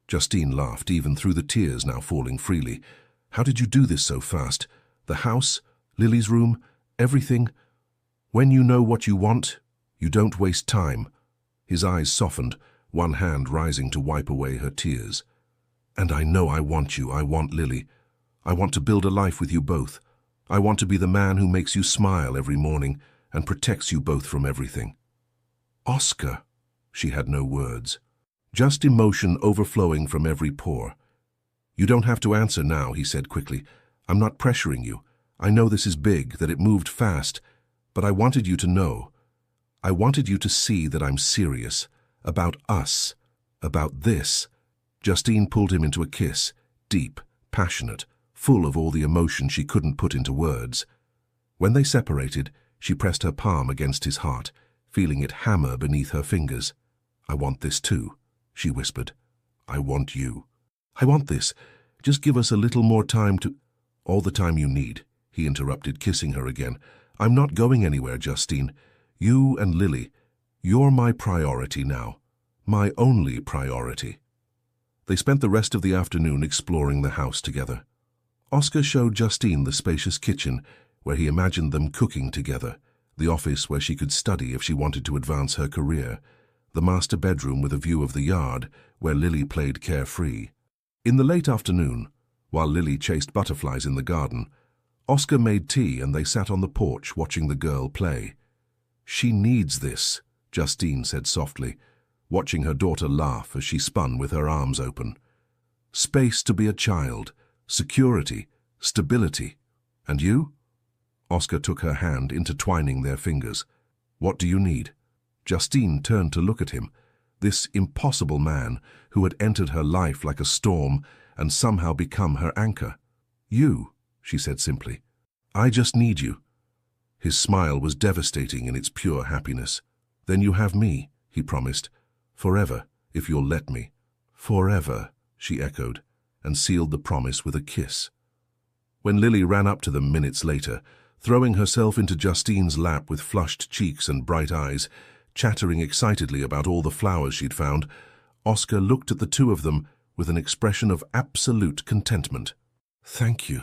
[SPEAKER 1] Justine laughed, even through the tears now falling freely. "How did you do this so fast? The house, Lily's room, everything? When you know what you want, you don't waste time." His eyes softened, one hand rising to wipe away her tears. "And I know I want you. I want Lily. I want to build a life with you both. I want to be the man who makes you smile every morning and protects you both from everything." "Oscar." She had no words, just emotion overflowing from every pore. "You don't have to answer now," he said quickly. "I'm not pressuring you. I know this is big, that it moved fast, but I wanted you to know. I wanted you to see that I'm serious, about us, about this." Justine pulled him into a kiss, deep, passionate, full of all the emotion she couldn't put into words. When they separated, she pressed her palm against his heart, feeling it hammer beneath her fingers. "I want this too," she whispered. "I want you. I want this. Just give us a little more time to—" "All the time you need," he interrupted, kissing her again. "I'm not going anywhere, Justine. You and Lily, you're my priority now. My only priority." They spent the rest of the afternoon exploring the house together. Oscar showed Justine the spacious kitchen, where he imagined them cooking together, the office where she could study if she wanted to advance her career, the master bedroom with a view of the yard, where Lily played carefree. In the late afternoon, while Lily chased butterflies in the garden, Oscar made tea and they sat on the porch watching the girl play. "She needs this," Justine said softly, watching her daughter laugh as she spun with her arms open. "Space to be a child, security, stability. And you?" Oscar took her hand, intertwining their fingers. "What do you need?" Justine turned to look at him, this impossible man who had entered her life like a storm and somehow become her anchor. "You," she said simply. "I just need you." His smile was devastating in its pure happiness. "Then you have me," he promised. "Forever, if you'll let me." "Forever," she echoed, and sealed the promise with a kiss. When Lily ran up to them minutes later, Throwing herself into Justine's lap with flushed cheeks and bright eyes, chattering excitedly about all the flowers she'd found, Oscar looked at the two of them with an expression of absolute contentment. "Thank you,"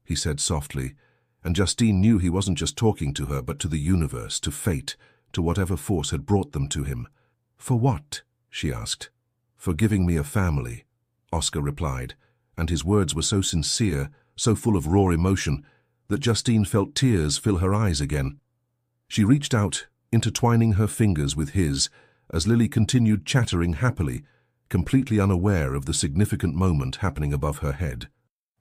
[SPEAKER 1] he said softly, and Justine knew he wasn't just talking to her but to the universe, to fate, to whatever force had brought them to him. "For what?" she asked. "For giving me a family," Oscar replied, and his words were so sincere, so full of raw emotion, that Justine felt tears fill her eyes again. She reached out, intertwining her fingers with his, as Lily continued chattering happily, completely unaware of the significant moment happening above her head.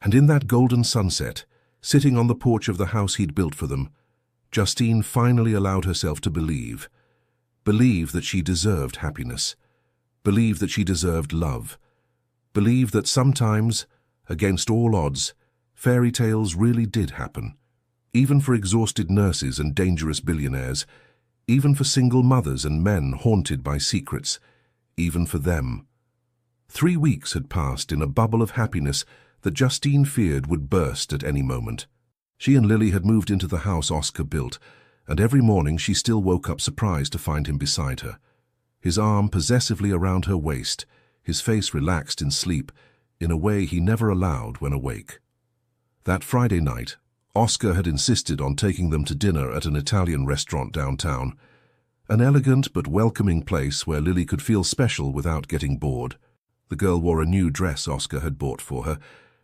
[SPEAKER 1] And in that golden sunset, sitting on the porch of the house he'd built for them, Justine finally allowed herself to believe. Believe that she deserved happiness. Believe that she deserved love. Believe that sometimes, against all odds, fairy tales really did happen. Even for exhausted nurses and dangerous billionaires, even for single mothers and men haunted by secrets, even for them. 3 weeks had passed in a bubble of happiness that Justine feared would burst at any moment. She and Lily had moved into the house Oscar built, and every morning she still woke up surprised to find him beside her. His arm possessively around her waist, his face relaxed in sleep, in a way he never allowed when awake. That Friday night, Oscar had insisted on taking them to dinner at an Italian restaurant downtown, an elegant but welcoming place where Lily could feel special without getting bored. The girl wore a new dress Oscar had bought for her,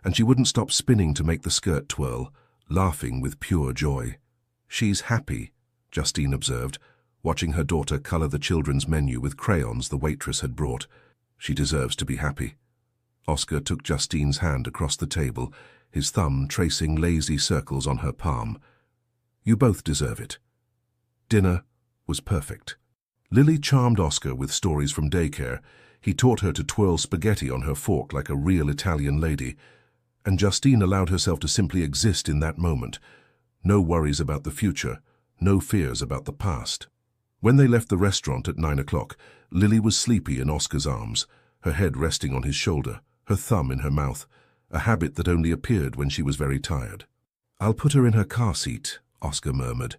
[SPEAKER 1] and she wouldn't stop spinning to make the skirt twirl, laughing with pure joy. "She's happy," Justine observed, watching her daughter color the children's menu with crayons the waitress had brought. "She deserves to be happy." Oscar took Justine's hand across the table, his thumb tracing lazy circles on her palm. "You both deserve it." Dinner was perfect. Lily charmed Oscar with stories from daycare. He taught her to twirl spaghetti on her fork like a real Italian lady, and Justine allowed herself to simply exist in that moment. No worries about the future, no fears about the past. When they left the restaurant at 9 o'clock, Lily was sleepy in Oscar's arms, her head resting on his shoulder, her thumb in her mouth, a habit that only appeared when she was very tired. "I'll put her in her car seat," Oscar murmured,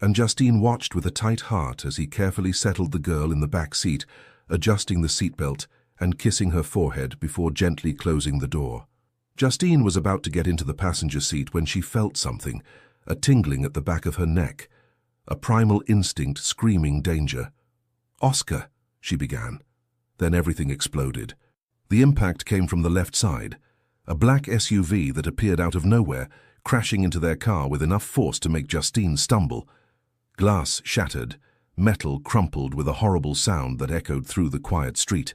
[SPEAKER 1] and Justine watched with a tight heart as he carefully settled the girl in the back seat, adjusting the seatbelt and kissing her forehead before gently closing the door. Justine was about to get into the passenger seat when she felt something, a tingling at the back of her neck, a primal instinct screaming danger. "Oscar," she began. Then everything exploded. The impact came from the left side, a black SUV that appeared out of nowhere, crashing into their car with enough force to make Justine stumble. Glass shattered, metal crumpled with a horrible sound that echoed through the quiet street.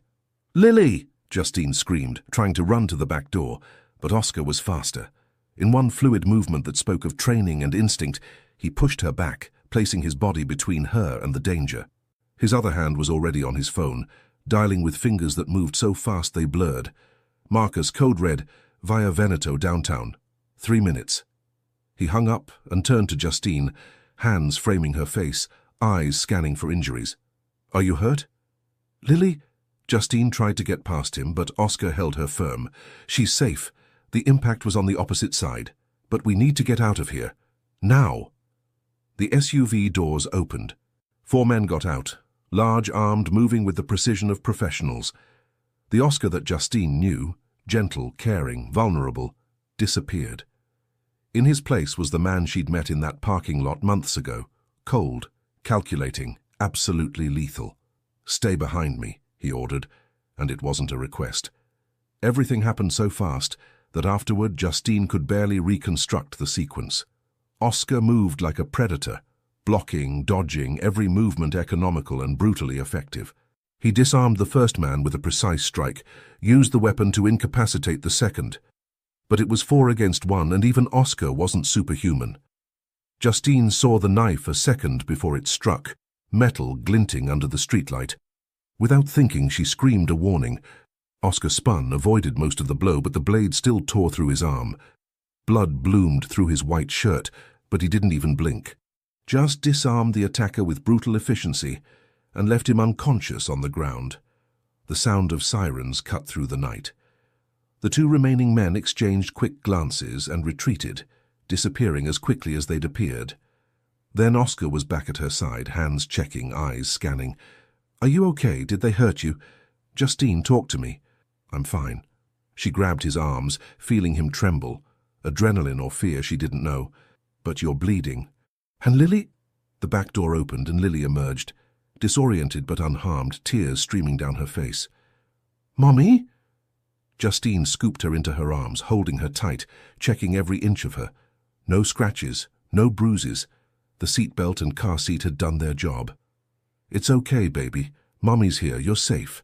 [SPEAKER 1] "Lily!" Justine screamed, trying to run to the back door, but Oscar was faster. In one fluid movement that spoke of training and instinct, he pushed her back, placing his body between her and the danger. His other hand was already on his phone, dialing with fingers that moved so fast they blurred. Marcus, code red, via Veneto downtown. 3 minutes. He hung up and turned to Justine, hands framing her face, eyes scanning for injuries. "Are you hurt?" "Lily?" Justine tried to get past him, but Oscar held her firm. "She's safe. The impact was on the opposite side. But we need to get out of here. Now." The SUV doors opened. 4 men got out, large, armed, moving with the precision of professionals. The Oscar that Justine knew, gentle, caring, vulnerable, disappeared. In his place was the man she'd met in that parking lot months ago, cold, calculating, absolutely lethal. "Stay behind me," he ordered, and it wasn't a request. Everything happened so fast that afterward Justine could barely reconstruct the sequence. Oscar moved like a predator, blocking, dodging, every movement economical and brutally effective. He disarmed the first man with a precise strike, used the weapon to incapacitate the second. But it was 4 against 1, and even Oscar wasn't superhuman. Justine saw the knife a second before it struck, metal glinting under the streetlight. Without thinking, she screamed a warning. Oscar spun, avoided most of the blow, but the blade still tore through his arm. Blood bloomed through his white shirt, but he didn't even blink. Just disarmed the attacker with brutal efficiency and left him unconscious on the ground. The sound of sirens cut through the night. The 2 remaining men exchanged quick glances and retreated, disappearing as quickly as they'd appeared. Then Oscar was back at her side, hands checking, eyes scanning. "Are you okay? Did they hurt you? Justine, talk to me." "I'm fine." She grabbed his arms, feeling him tremble. Adrenaline or fear, she didn't know. "But you're bleeding." "And Lily?" The back door opened and Lily emerged, disoriented but unharmed, tears streaming down her face. "Mommy?" Justine scooped her into her arms, holding her tight, checking every inch of her. No scratches, no bruises. The seatbelt and car seat had done their job. "It's okay, baby. Mommy's here. You're safe."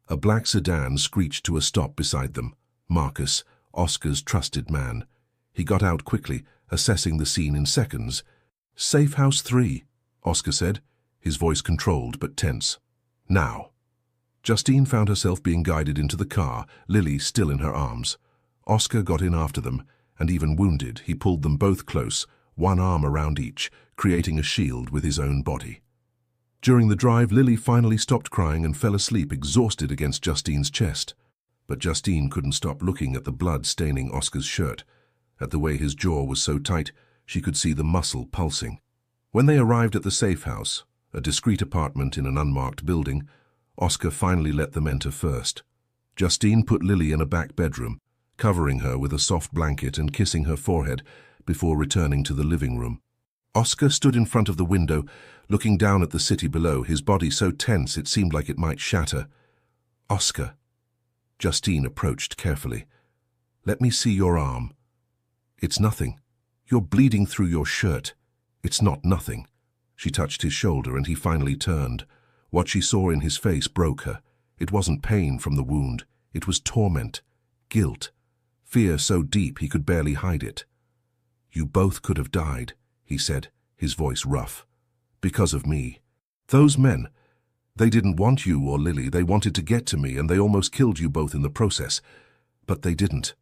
[SPEAKER 1] A black sedan screeched to a stop beside them. Marcus, Oscar's trusted man. He got out quickly, assessing the scene in seconds. "Safe House 3, Oscar said, his voice controlled but tense. "Now." Justine found herself being guided into the car, Lily still in her arms. Oscar got in after them, and even wounded, he pulled them both close, one arm around each, creating a shield with his own body. During the drive, Lily finally stopped crying and fell asleep, exhausted against Justine's chest. But Justine couldn't stop looking at the blood staining Oscar's shirt. At the way his jaw was so tight, she could see the muscle pulsing. When they arrived at the safe house, a discreet apartment in an unmarked building, Oscar finally let them enter first. Justine put Lily in a back bedroom, covering her with a soft blanket and kissing her forehead before returning to the living room. Oscar stood in front of the window, looking down at the city below, his body so tense it seemed like it might shatter. "Oscar." Justine approached carefully. "Let me see your arm." "It's nothing. You're bleeding through your shirt." "It's not nothing." She touched his shoulder and he finally turned. What she saw in his face broke her. It wasn't pain from the wound. It was torment, guilt, fear so deep he could barely hide it. "You both could have died," he said, his voice rough. "Because of me. Those men, they didn't want you or Lily. They wanted to get to me, and they almost killed you both in the process. But they didn't."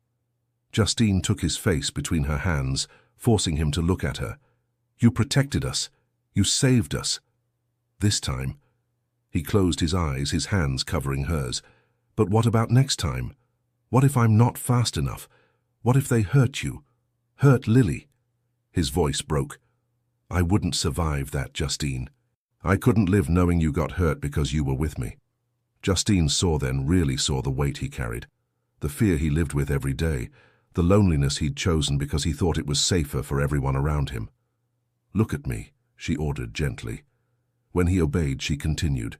[SPEAKER 1] Justine took his face between her hands, forcing him to look at her. "You protected us. You saved us. This time." He closed his eyes, his hands covering hers. "But what about next time? What if I'm not fast enough? What if they hurt you? Hurt Lily?" His voice broke. "I wouldn't survive that, Justine. I couldn't live knowing you got hurt because you were with me." Justine saw then, really saw the weight he carried, the fear he lived with every day, the loneliness he'd chosen because he thought it was safer for everyone around him. "Look at me," she ordered gently. When he obeyed, she continued,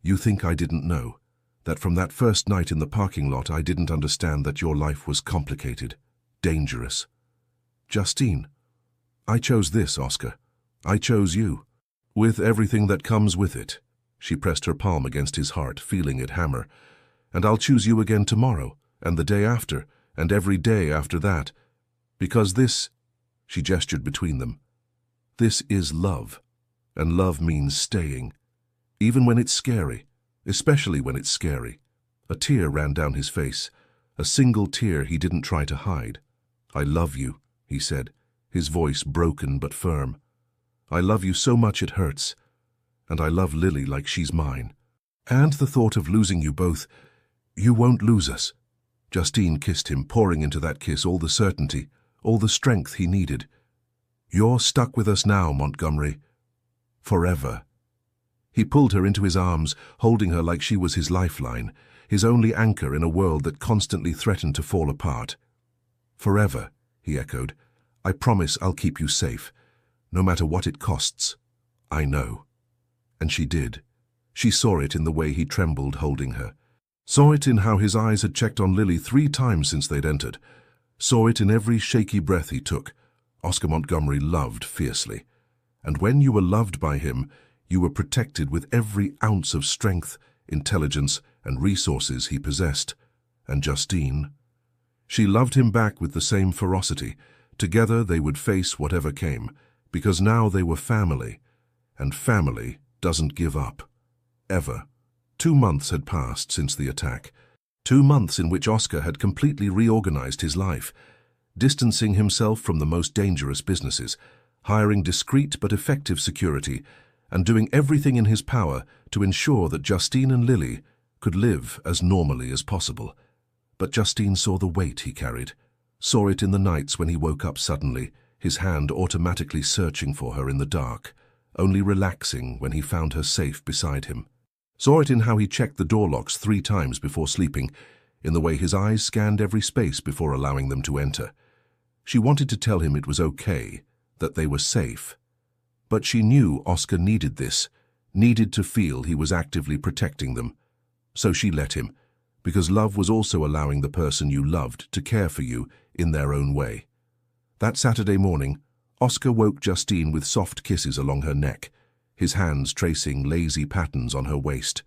[SPEAKER 1] "You think I didn't know? That from that first night in the parking lot I didn't understand that your life was complicated, dangerous?" "Justine, I chose this, Oscar. I chose you. With everything that comes with it." She pressed her palm against his heart, feeling it hammer. "And I'll choose you again tomorrow, and the day after, and every day after that. Because this," she gestured between them, "this is love. And love means staying. Even when it's scary, especially when it's scary." A tear ran down his face, a single tear he didn't try to hide. "I love you," he said, his voice broken but firm. "I love you so much it hurts. And I love Lily like she's mine. And the thought of losing you both, you won't lose us." Justine kissed him, pouring into that kiss all the certainty, all the strength he needed. "You're stuck with us now, Montgomery. Forever." He pulled her into his arms, holding her like she was his lifeline, his only anchor in a world that constantly threatened to fall apart. "Forever," he echoed. "I promise I'll keep you safe, no matter what it costs. I know." And she did. She saw it in the way he trembled holding her. Saw it in how his eyes had checked on Lily 3 times since they'd entered. Saw it in every shaky breath he took. Oscar Montgomery loved fiercely. And when you were loved by him, you were protected with every ounce of strength, intelligence, and resources he possessed. And Justine? She loved him back with the same ferocity. Together they would face whatever came, because now they were family. And family doesn't give up. Ever. 2 months had passed since the attack. 2 months in which Oscar had completely reorganized his life, distancing himself from the most dangerous businesses, hiring discreet but effective security, and doing everything in his power to ensure that Justine and Lily could live as normally as possible. But Justine saw the weight he carried, saw it in the nights when he woke up suddenly, his hand automatically searching for her in the dark, only relaxing when he found her safe beside him. Saw it in how he checked the door locks 3 times before sleeping, in the way his eyes scanned every space before allowing them to enter. She wanted to tell him it was okay, that they were safe. But she knew Oscar needed this, needed to feel he was actively protecting them. So she let him, because love was also allowing the person you loved to care for you in their own way. That Saturday morning, Oscar woke Justine with soft kisses along her neck, his hands tracing lazy patterns on her waist.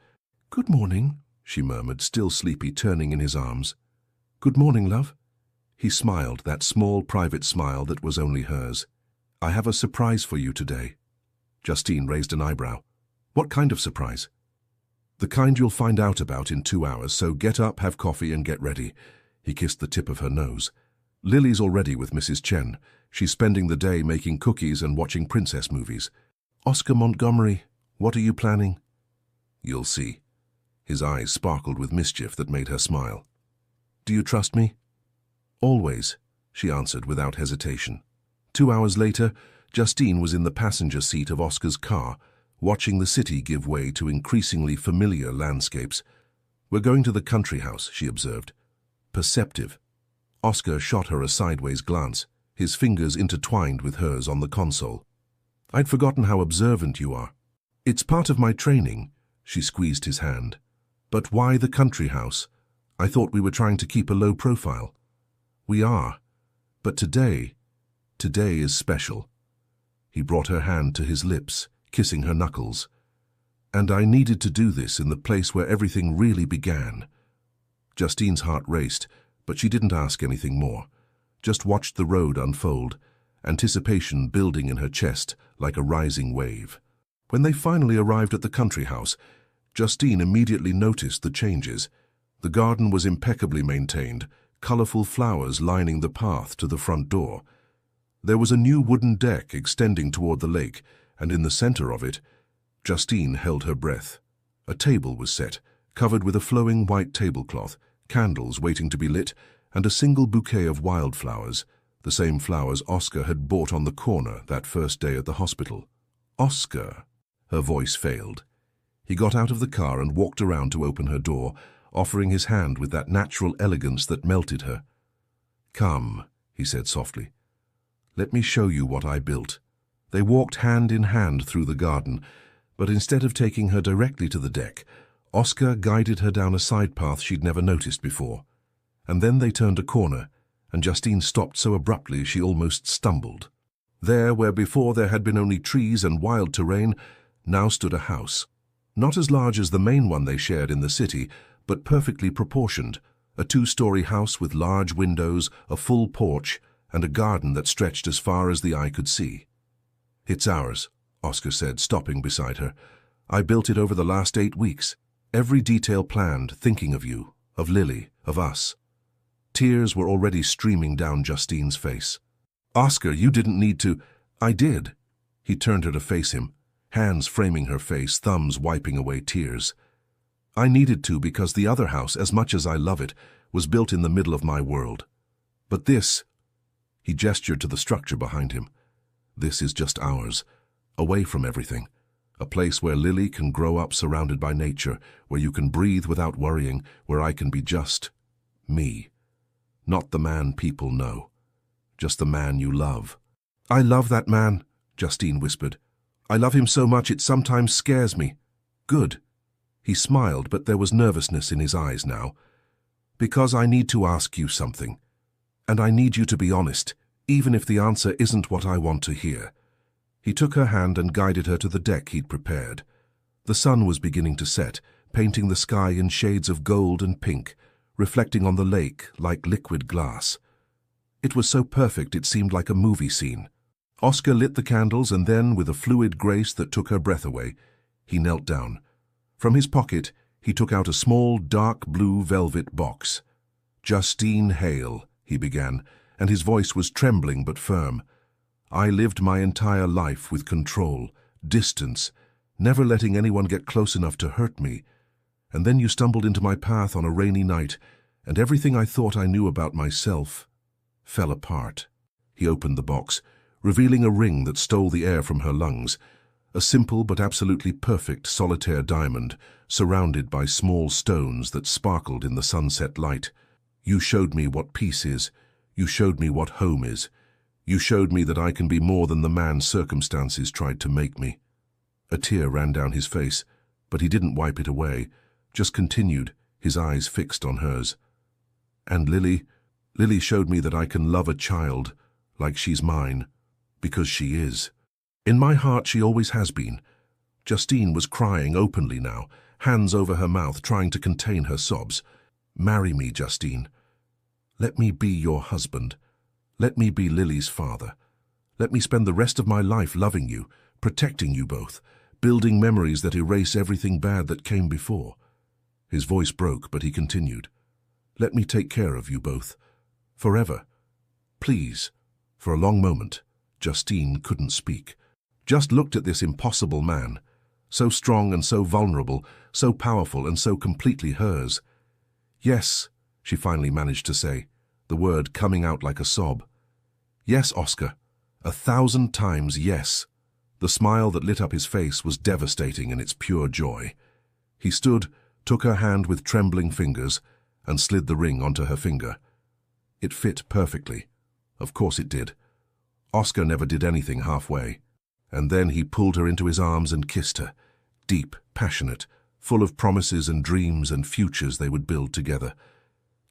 [SPEAKER 1] "Good morning," she murmured, still sleepy, turning in his arms. "Good morning, love." He smiled, that small, private smile that was only hers. "I have a surprise for you today." Justine raised an eyebrow. "What kind of surprise?" "The kind you'll find out about in 2 hours, so get up, have coffee, and get ready." He kissed the tip of her nose. "Lily's already with Mrs. Chen. She's spending the day making cookies and watching princess movies." "Oscar Montgomery, what are you planning?" "You'll see." His eyes sparkled with mischief that made her smile. "Do you trust me?" "Always," she answered without hesitation. 2 hours later, Justine was in the passenger seat of Oscar's car, watching the city give way to increasingly familiar landscapes. "We're going to the country house," she observed. "Perceptive." Oscar shot her a sideways glance, his fingers intertwined with hers on the console. "I'd forgotten how observant you are." "It's part of my training." She squeezed his hand. "But why the country house? I thought we were trying to keep a low profile." "We are. But today is special." He brought her hand to his lips, kissing her knuckles. "And I needed to do this in the place where everything really began." Justine's heart raced, but she didn't ask anything more. Just watched the road unfold, anticipation building in her chest like a rising wave. When they finally arrived at the country house, Justine immediately noticed the changes. The garden was impeccably maintained, colorful flowers lining the path to the front door. There was a new wooden deck extending toward the lake, and in the center of it, Justine held her breath. A table was set, covered with a flowing white tablecloth, candles waiting to be lit, and a single bouquet of wildflowers, the same flowers Oscar had bought on the corner that first day at the hospital. "Oscar," her voice failed. He got out of the car and walked around to open her door, offering his hand with that natural elegance that melted her. "Come," he said softly. "Let me show you what I built." They walked hand in hand through the garden, but instead of taking her directly to the deck, Oscar guided her down a side path she'd never noticed before. And then they turned a corner, and Justine stopped so abruptly she almost stumbled. There, where before there had been only trees and wild terrain, now stood a house. Not as large as the main one they shared in the city, but perfectly proportioned, a 2-story house with large windows, a full porch, and a garden that stretched as far as the eye could see. "It's ours," Oscar said, stopping beside her. "I built it over the last 8 weeks. Every detail planned, thinking of you, of Lily, of us." Tears were already streaming down Justine's face. "Oscar, you didn't need to." "I did." He turned her to face him, hands framing her face, thumbs wiping away tears. "I needed to because the other house, as much as I love it, was built in the middle of my world. But this," he gestured to the structure behind him, "this is just ours, away from everything. A place where Lily can grow up surrounded by nature, where you can breathe without worrying, where I can be just me. Not the man people know, just the man you love." "I love that man," Justine whispered. "I love him so much it sometimes scares me." "Good." He smiled, but there was nervousness in his eyes now. "Because I need to ask you something. And I need you to be honest, even if the answer isn't what I want to hear." He took her hand and guided her to the deck he'd prepared. The sun was beginning to set, painting the sky in shades of gold and pink, reflecting on the lake like liquid glass. It was so perfect it seemed like a movie scene. Oscar lit the candles and then, with a fluid grace that took her breath away, he knelt down. From his pocket, he took out a small, dark blue velvet box. "Justine Hale," he began, and his voice was trembling but firm. "I lived my entire life with control, distance, never letting anyone get close enough to hurt me. And then you stumbled into my path on a rainy night, and everything I thought I knew about myself fell apart." He opened the box, revealing a ring that stole the air from her lungs, a simple but absolutely perfect solitaire diamond surrounded by small stones that sparkled in the sunset light. You showed me what peace is. You showed me what home is. You showed me that I can be more than the man circumstances tried to make me. A tear ran down his face, but he didn't wipe it away, just continued, his eyes fixed on hers. And Lily showed me that I can love a child like she's mine, because she is. In my heart she always has been. Justine was crying openly now, hands over her mouth, trying to contain her sobs. Marry me, Justine. Let me be your husband. Let me be Lily's father. Let me spend the rest of my life loving you, protecting you both, building memories that erase everything bad that came before. His voice broke, but he continued. Let me take care of you both. Forever. Please. For a long moment, Justine couldn't speak. Just looked at this impossible man. So strong and so vulnerable, so powerful and so completely hers. Yes, she finally managed to say, the word coming out like a sob. Yes, Oscar. 1,000 times yes. The smile that lit up his face was devastating in its pure joy. He stood, took her hand with trembling fingers, and slid the ring onto her finger. It fit perfectly. Of course it did. Oscar never did anything halfway. And then he pulled her into his arms and kissed her, deep, passionate, full of promises and dreams and futures they would build together.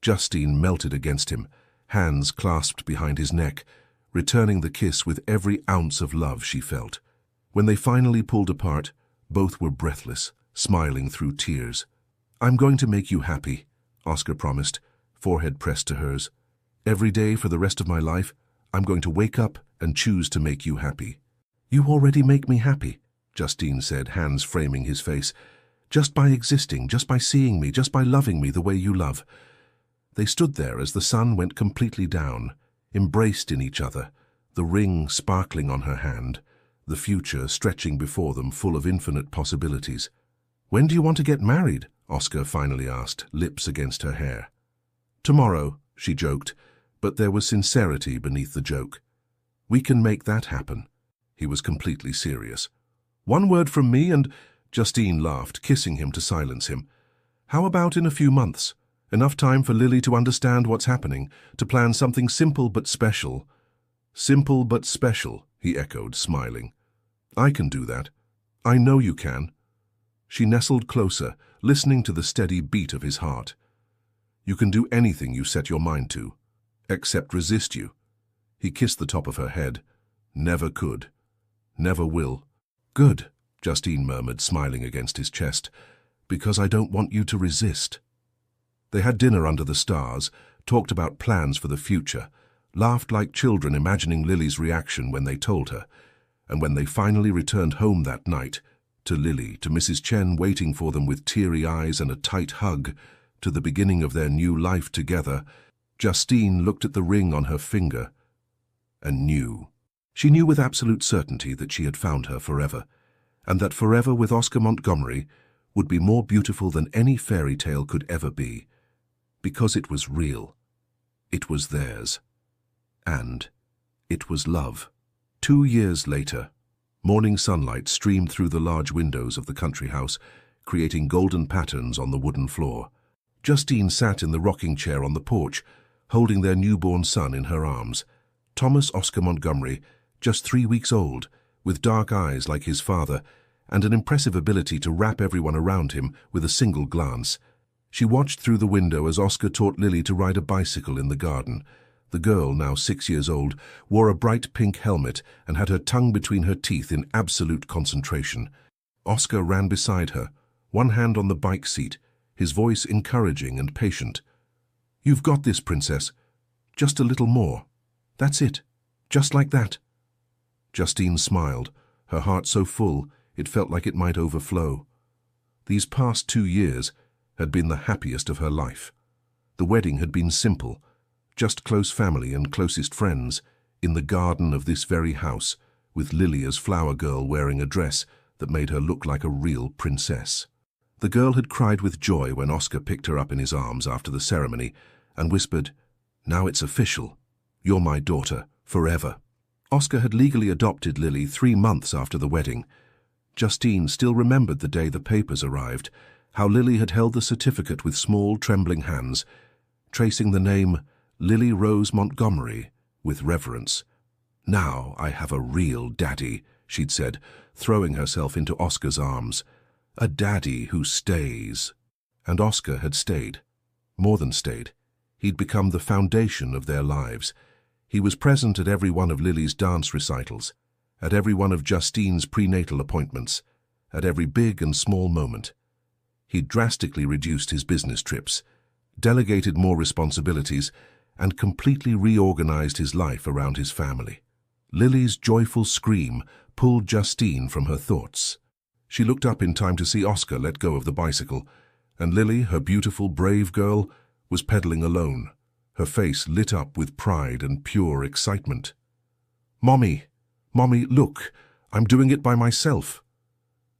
[SPEAKER 1] Justine melted against him, hands clasped behind his neck, returning the kiss with every ounce of love she felt. When they finally pulled apart, both were breathless, smiling through tears. I'm going to make you happy, Oscar promised, forehead pressed to hers. Every day for the rest of my life, I'm going to wake up and choose to make you happy. You already make me happy, Justine said, hands framing his face. Just by existing, just by seeing me, just by loving me the way you love. They stood there as the sun went completely down, embraced in each other, the ring sparkling on her hand, the future stretching before them full of infinite possibilities. When do you want to get married? Oscar finally asked, lips against her hair. Tomorrow, she joked, but there was sincerity beneath the joke. We can make that happen. He was completely serious. One word from me and... Justine laughed, kissing him to silence him. How about in a few months? Enough time for Lily to understand what's happening, to plan something simple but special. Simple but special, he echoed, smiling. I can do that. I know you can. She nestled closer, listening to the steady beat of his heart. You can do anything you set your mind to, except resist you. He kissed the top of her head. Never could. Never will. Good, Justine murmured, smiling against his chest, because I don't want you to resist. They had dinner under the stars, talked about plans for the future, laughed like children imagining Lily's reaction when they told her, and when they finally returned home that night, to Lily, to Mrs. Chen waiting for them with teary eyes and a tight hug, to the beginning of their new life together, Justine looked at the ring on her finger and knew. She knew with absolute certainty that she had found her forever, and that forever with Oscar Montgomery would be more beautiful than any fairy tale could ever be, because it was real. It was theirs. And it was love. 2 years later, morning sunlight streamed through the large windows of the country house, creating golden patterns on the wooden floor. Justine sat in the rocking chair on the porch, holding their newborn son in her arms. Thomas Oscar Montgomery, just 3 weeks old, with dark eyes like his father, and an impressive ability to wrap everyone around him with a single glance. She watched through the window as Oscar taught Lily to ride a bicycle in the garden. The girl, now 6 years old, wore a bright pink helmet and had her tongue between her teeth in absolute concentration. Oscar ran beside her, one hand on the bike seat, his voice encouraging and patient. You've got this, princess. Just a little more. That's it. Just like that. Justine smiled, her heart so full it felt like it might overflow. These past 2 years had been the happiest of her life. The wedding had been simple, just close family and closest friends, in the garden of this very house, with Lily as flower girl wearing a dress that made her look like a real princess. The girl had cried with joy when Oscar picked her up in his arms after the ceremony and whispered, "Now it's official. You're my daughter, forever." Oscar had legally adopted Lily 3 months after the wedding. Justine still remembered the day the papers arrived, how Lily had held the certificate with small, trembling hands, tracing the name Lily Rose Montgomery with reverence. "Now I have a real daddy," she'd said, throwing herself into Oscar's arms. "A daddy who stays." And Oscar had stayed. More than stayed. He'd become the foundation of their lives. He was present at every one of Lily's dance recitals, at every one of Justine's prenatal appointments, at every big and small moment. He'd drastically reduced his business trips, delegated more responsibilities, and completely reorganized his life around his family. Lily's joyful scream pulled Justine from her thoughts. She looked up in time to see Oscar let go of the bicycle, and Lily, her beautiful, brave girl, was pedaling alone, her face lit up with pride and pure excitement. "Mommy, Mommy, look, I'm doing it by myself."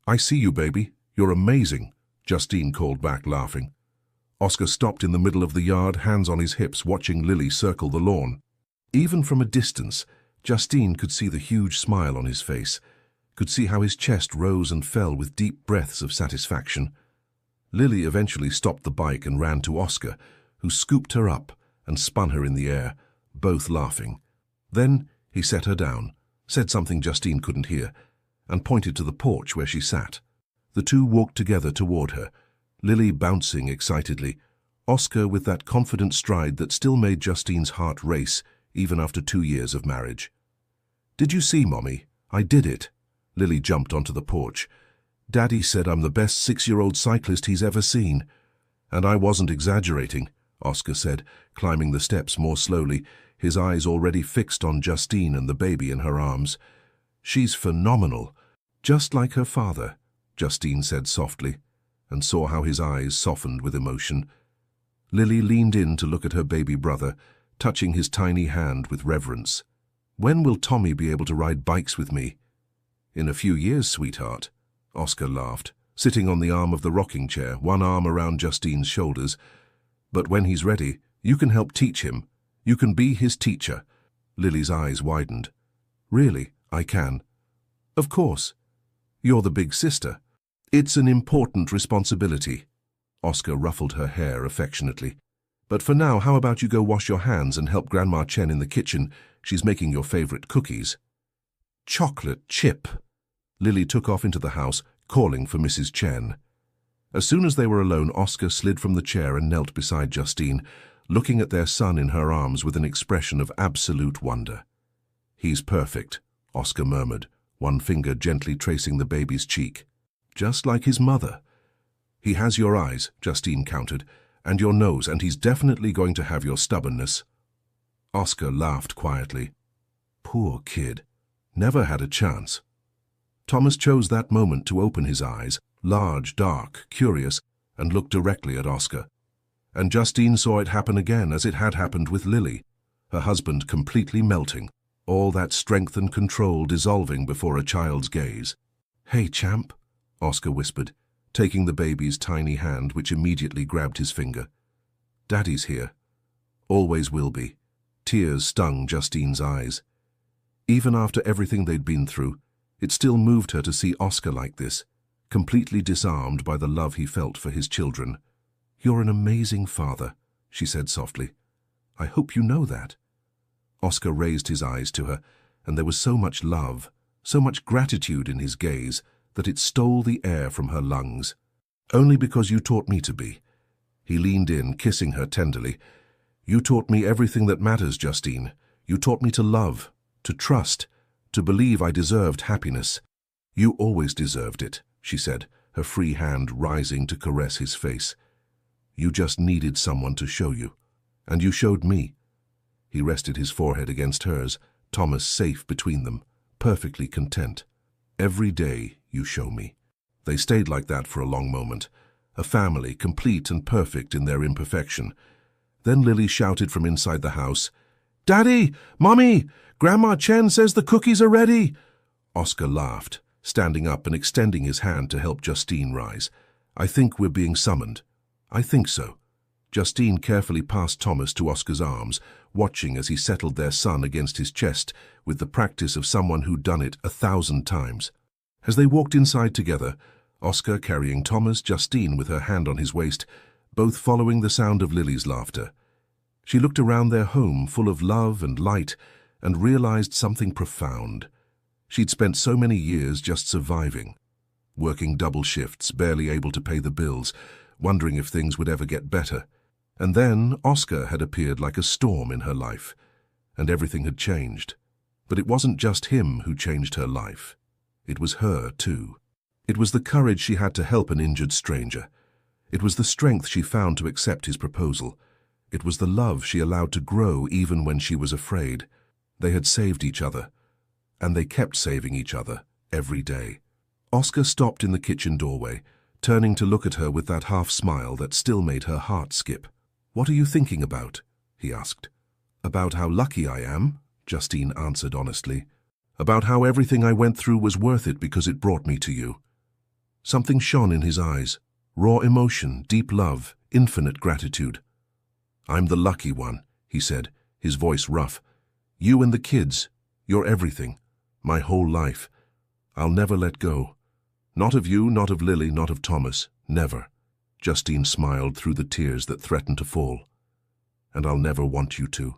[SPEAKER 1] "I see you, baby. You're amazing," Justine called back, laughing. Oscar stopped in the middle of the yard, hands on his hips, watching Lily circle the lawn. Even from a distance, Justine could see the huge smile on his face, could see how his chest rose and fell with deep breaths of satisfaction. Lily eventually stopped the bike and ran to Oscar, who scooped her up and spun her in the air, both laughing. Then he set her down, said something Justine couldn't hear, and pointed to the porch where she sat. The two walked together toward her, Lily bouncing excitedly, Oscar with that confident stride that still made Justine's heart race even after 2 years of marriage. "Did you see, Mommy? I did it." Lily jumped onto the porch. "Daddy said I'm the best 6-year-old cyclist he's ever seen." "And I wasn't exaggerating," Oscar said, climbing the steps more slowly, his eyes already fixed on Justine and the baby in her arms. "She's phenomenal, just like her father," Justine said softly, and saw how his eyes softened with emotion. Lily leaned in to look at her baby brother, touching his tiny hand with reverence. "When will Tommy be able to ride bikes with me?" "In a few years, sweetheart," Oscar laughed, sitting on the arm of the rocking chair, one arm around Justine's shoulders. "But when he's ready, you can help teach him. You can be his teacher." Lily's eyes widened. "Really, I can?" "Of course. You're the big sister. It's an important responsibility." Oscar ruffled her hair affectionately. "But for now, how about you go wash your hands and help Grandma Chen in the kitchen? She's making your favorite cookies." "Chocolate chip!" Lily took off into the house, calling for Mrs. Chen. As soon as they were alone, Oscar slid from the chair and knelt beside Justine, looking at their son in her arms with an expression of absolute wonder. "He's perfect," Oscar murmured, one finger gently tracing the baby's cheek. "Just like his mother." "He has your eyes," Justine countered, "and your nose, and he's definitely going to have your stubbornness." Oscar laughed quietly. "Poor kid. Never had a chance." Thomas chose that moment to open his eyes, large, dark, curious, and look directly at Oscar. And Justine saw it happen again, as it had happened with Lily, her husband completely melting, all that strength and control dissolving before a child's gaze. "Hey, champ," Oscar whispered, taking the baby's tiny hand, which immediately grabbed his finger. "Daddy's here. Always will be." Tears stung Justine's eyes. Even after everything they'd been through, it still moved her to see Oscar like this, completely disarmed by the love he felt for his children. "You're an amazing father," she said softly. "I hope you know that." Oscar raised his eyes to her, and there was so much love, so much gratitude in his gaze, that it stole the air from her lungs. "Only because you taught me to be." He leaned in, kissing her tenderly. "You taught me everything that matters, Justine. You taught me to love, to trust, to believe I deserved happiness." "You always deserved it," she said, her free hand rising to caress his face. "You just needed someone to show you. And you showed me." He rested his forehead against hers, Thomas safe between them, perfectly content. "Every day you show me." They stayed like that for a long moment, a family complete and perfect in their imperfection. Then Lily shouted from inside the house, "Daddy! Mommy! Grandma Chen says the cookies are ready!" Oscar laughed, standing up and extending his hand to help Justine rise. "I think we're being summoned." "I think so." Justine carefully passed Thomas to Oscar's arms, watching as he settled their son against his chest with the practice of someone who'd done it 1,000 times. As they walked inside together, Oscar carrying Thomas, Justine with her hand on his waist, both following the sound of Lily's laughter. She looked around their home full of love and light and realized something profound. She'd spent so many years just surviving, working double shifts, barely able to pay the bills, wondering if things would ever get better. And then Oscar had appeared like a storm in her life, and everything had changed. But it wasn't just him who changed her life. It was her, too. It was the courage she had to help an injured stranger. It was the strength she found to accept his proposal. It was the love she allowed to grow even when she was afraid. They had saved each other, and they kept saving each other every day. Oscar stopped in the kitchen doorway, turning to look at her with that half-smile that still made her heart skip. "What are you thinking about?" he asked. "About how lucky I am," Justine answered honestly. "About how everything I went through was worth it because it brought me to you." Something shone in his eyes. Raw emotion, deep love, infinite gratitude. "I'm the lucky one," he said, his voice rough. "You and the kids, you're everything. My whole life. I'll never let go. Not of you, not of Lily, not of Thomas. Never." Justine smiled through the tears that threatened to fall. "And I'll never want you to."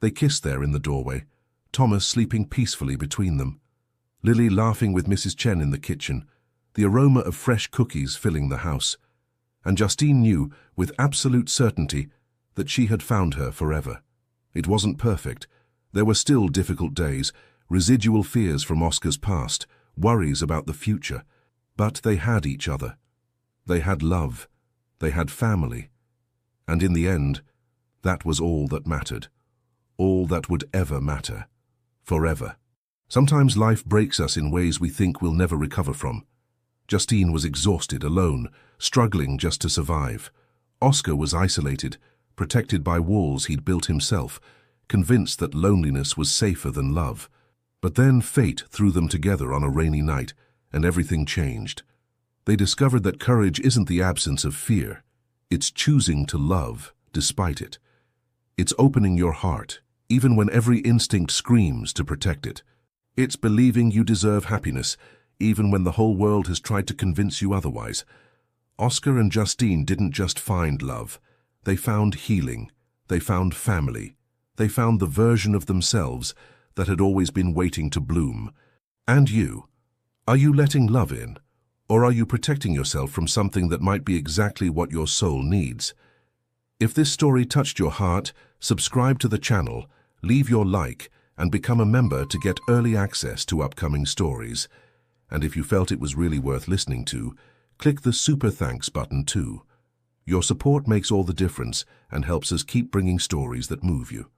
[SPEAKER 1] They kissed there in the doorway, Thomas sleeping peacefully between them. Lily laughing with Mrs. Chen in the kitchen, the aroma of fresh cookies filling the house. And Justine knew, with absolute certainty, that she had found her forever. It wasn't perfect. There were still difficult days, residual fears from Oscar's past, worries about the future. But they had each other. They had love. They had family. And in the end, that was all that mattered. All that would ever matter. Forever. Sometimes life breaks us in ways we think we'll never recover from. Justine was exhausted, alone, struggling just to survive. Oscar was isolated, protected by walls he'd built himself, convinced that loneliness was safer than love. But then fate threw them together on a rainy night, and everything changed. They discovered that courage isn't the absence of fear. It's choosing to love despite it. It's opening your heart, even when every instinct screams to protect it. It's believing you deserve happiness, even when the whole world has tried to convince you otherwise. Oscar and Justine didn't just find love. They found healing. They found family. They found the version of themselves that had always been waiting to bloom. And you? Are you letting love in? Or are you protecting yourself from something that might be exactly what your soul needs? If this story touched your heart, subscribe to the channel, leave your like, and become a member to get early access to upcoming stories. And if you felt it was really worth listening to, click the Super Thanks button too. Your support makes all the difference and helps us keep bringing stories that move you.